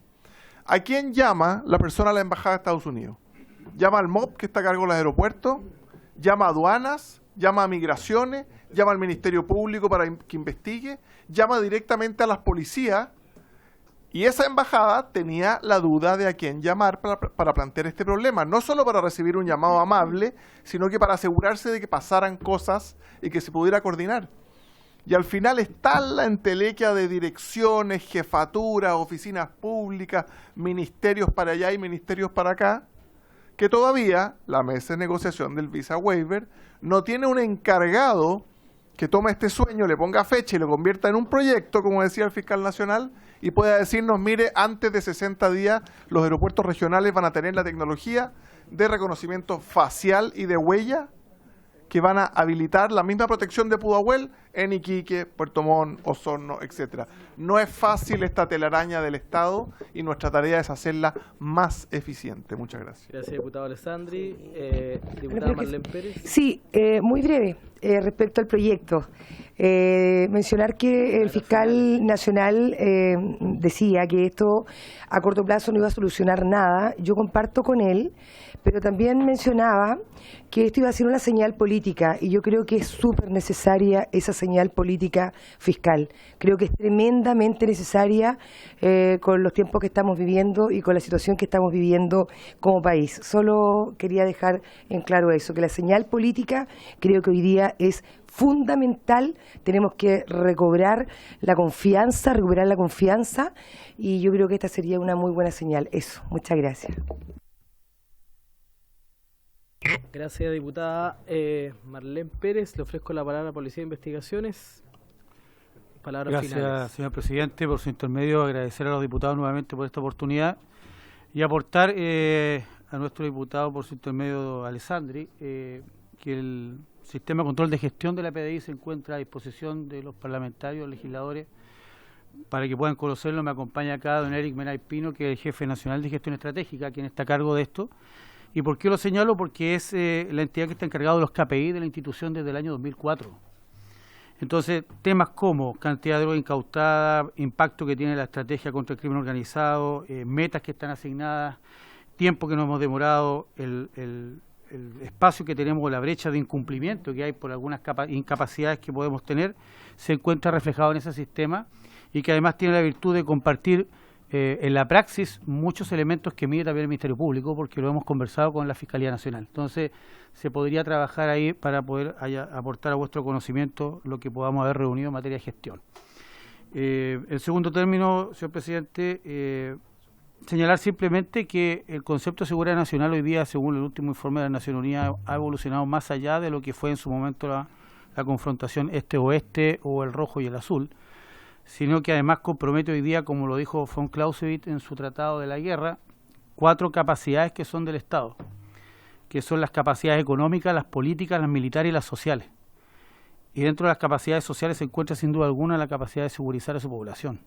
¿A quién llama la persona a la Embajada de Estados Unidos? Llama al MOP, que está a cargo de los aeropuertos, llama a aduanas, llama a migraciones, llama al Ministerio Público para que investigue, llama directamente a las policías, y esa embajada tenía la duda de a quién llamar para plantear este problema, no solo para recibir un llamado amable, sino que para asegurarse de que pasaran cosas y que se pudiera coordinar. Y al final está la entelequia de direcciones, jefaturas, oficinas públicas, ministerios para allá y ministerios para acá, que todavía la mesa de negociación del Visa Waiver no tiene un encargado que tome este sueño, le ponga fecha y lo convierta en un proyecto, como decía el fiscal nacional, y pueda decirnos, mire, antes de 60 días los aeropuertos regionales van a tener la tecnología de reconocimiento facial y de huella que van a habilitar la misma protección de Pudahuel en Iquique, Puerto Montt, Osorno, etcétera. No es fácil esta telaraña del Estado y nuestra tarea es hacerla más eficiente. Muchas gracias. Gracias, diputado Alessandri. Diputada Marlene Pérez. Sí, muy breve respecto al proyecto. Mencionar que el fiscal nacional decía que esto a corto plazo no iba a solucionar nada. Yo comparto con él, pero también mencionaba que esto iba a ser una señal política y yo creo que es súper necesaria esa señal señal política fiscal. Creo que es tremendamente necesaria con los tiempos que estamos viviendo y con la situación que estamos viviendo como país. Solo quería dejar en claro eso, que la señal política creo que hoy día es fundamental. Tenemos que recuperar la confianza y yo creo que esta sería una muy buena señal. Eso, muchas gracias. Gracias, diputada Marlene Pérez. Le ofrezco la palabra a la Policía de Investigaciones. Palabras Gracias, finales. señor presidente. Por su intermedio, agradecer a los diputados nuevamente por esta oportunidad y aportar a nuestro diputado, por su intermedio, Alessandri, que el sistema de control de gestión de la PDI se encuentra a disposición de los parlamentarios, legisladores, para que puedan conocerlo. Me acompaña acá don Eric Menay Pino, que es el jefe nacional de gestión estratégica, quien está a cargo de esto. ¿Y por qué lo señalo? Porque es la entidad que está encargada de los KPI de la institución desde el año 2004. Entonces, temas como cantidad de droga incautada, impacto que tiene la estrategia contra el crimen organizado, metas que están asignadas, tiempo que nos hemos demorado, el espacio que tenemos o la brecha de incumplimiento que hay por algunas incapacidades que podemos tener, se encuentra reflejado en ese sistema y que además tiene la virtud de compartir en la praxis muchos elementos que mide también el Ministerio Público, porque lo hemos conversado con la Fiscalía Nacional. Entonces, se podría trabajar ahí para poder aportar a vuestro conocimiento lo que podamos haber reunido en materia de gestión. En segundo término, señor presidente, señalar simplemente que el concepto de seguridad nacional hoy día, según el último informe de las Naciones Unidas, ha evolucionado más allá de lo que fue en su momento la confrontación este-oeste o el rojo y el azul, sino que además compromete hoy día, como lo dijo von Clausewitz en su Tratado de la Guerra, 4 capacidades que son del Estado, que son las capacidades económicas, las políticas, las militares y las sociales. Y dentro de las capacidades sociales se encuentra sin duda alguna la capacidad de segurizar a su población.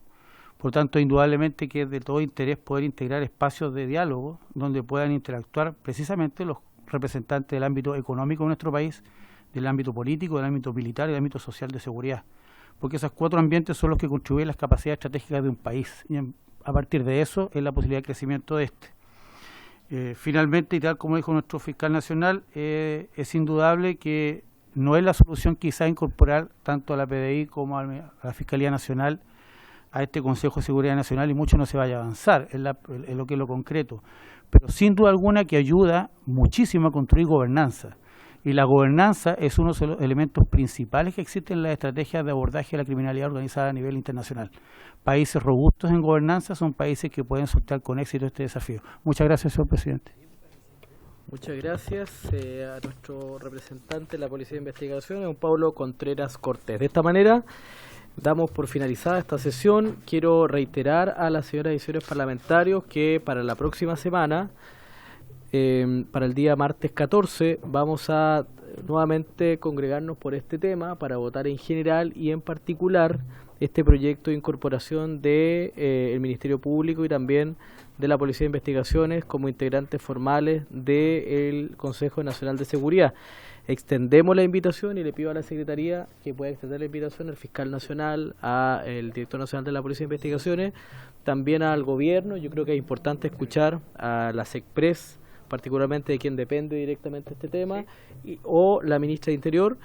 Por tanto, indudablemente que es de todo interés poder integrar espacios de diálogo donde puedan interactuar precisamente los representantes del ámbito económico de nuestro país, del ámbito político, del ámbito militar y del ámbito social de seguridad. Porque esos 4 ambientes son los que contribuyen a las capacidades estratégicas de un país. Y a partir de eso es la posibilidad de crecimiento de este. Finalmente, y tal como dijo nuestro fiscal nacional, es indudable que no es la solución quizá incorporar tanto a la PDI como a la Fiscalía Nacional a este Consejo de Seguridad Nacional, y mucho no se vaya a avanzar en lo que es lo concreto. Pero sin duda alguna que ayuda muchísimo a construir gobernanza. Y la gobernanza es uno de los elementos principales que existen en las estrategias de abordaje de la criminalidad organizada a nivel internacional. Países robustos en gobernanza son países que pueden sortear con éxito este desafío. Muchas gracias, señor presidente. Muchas gracias a nuestro representante de la Policía de Investigación, don Pablo Contreras Cortés. De esta manera damos por finalizada esta sesión. Quiero reiterar a las señoras y señores parlamentarios que para la próxima semana, para el día martes 14, vamos a nuevamente congregarnos por este tema para votar en general y en particular este proyecto de incorporación de el Ministerio Público y también de la Policía de Investigaciones como integrantes formales del Consejo Nacional de Seguridad. Extendemos la invitación y le pido a la Secretaría que pueda extender la invitación al Fiscal Nacional, al Director Nacional de la Policía de Investigaciones, también al Gobierno. Yo creo que es importante escuchar a la SECPRES, particularmente de quien depende directamente este tema, o la Ministra de Interior,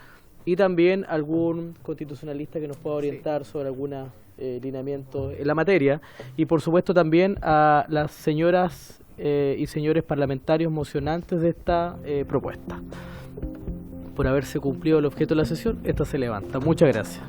y también algún constitucionalista que nos pueda orientar sobre algún lineamiento en la materia, y por supuesto también a las señoras y señores parlamentarios mocionantes de esta propuesta. Por haberse cumplido el objeto de la sesión, esta se levanta. Muchas gracias.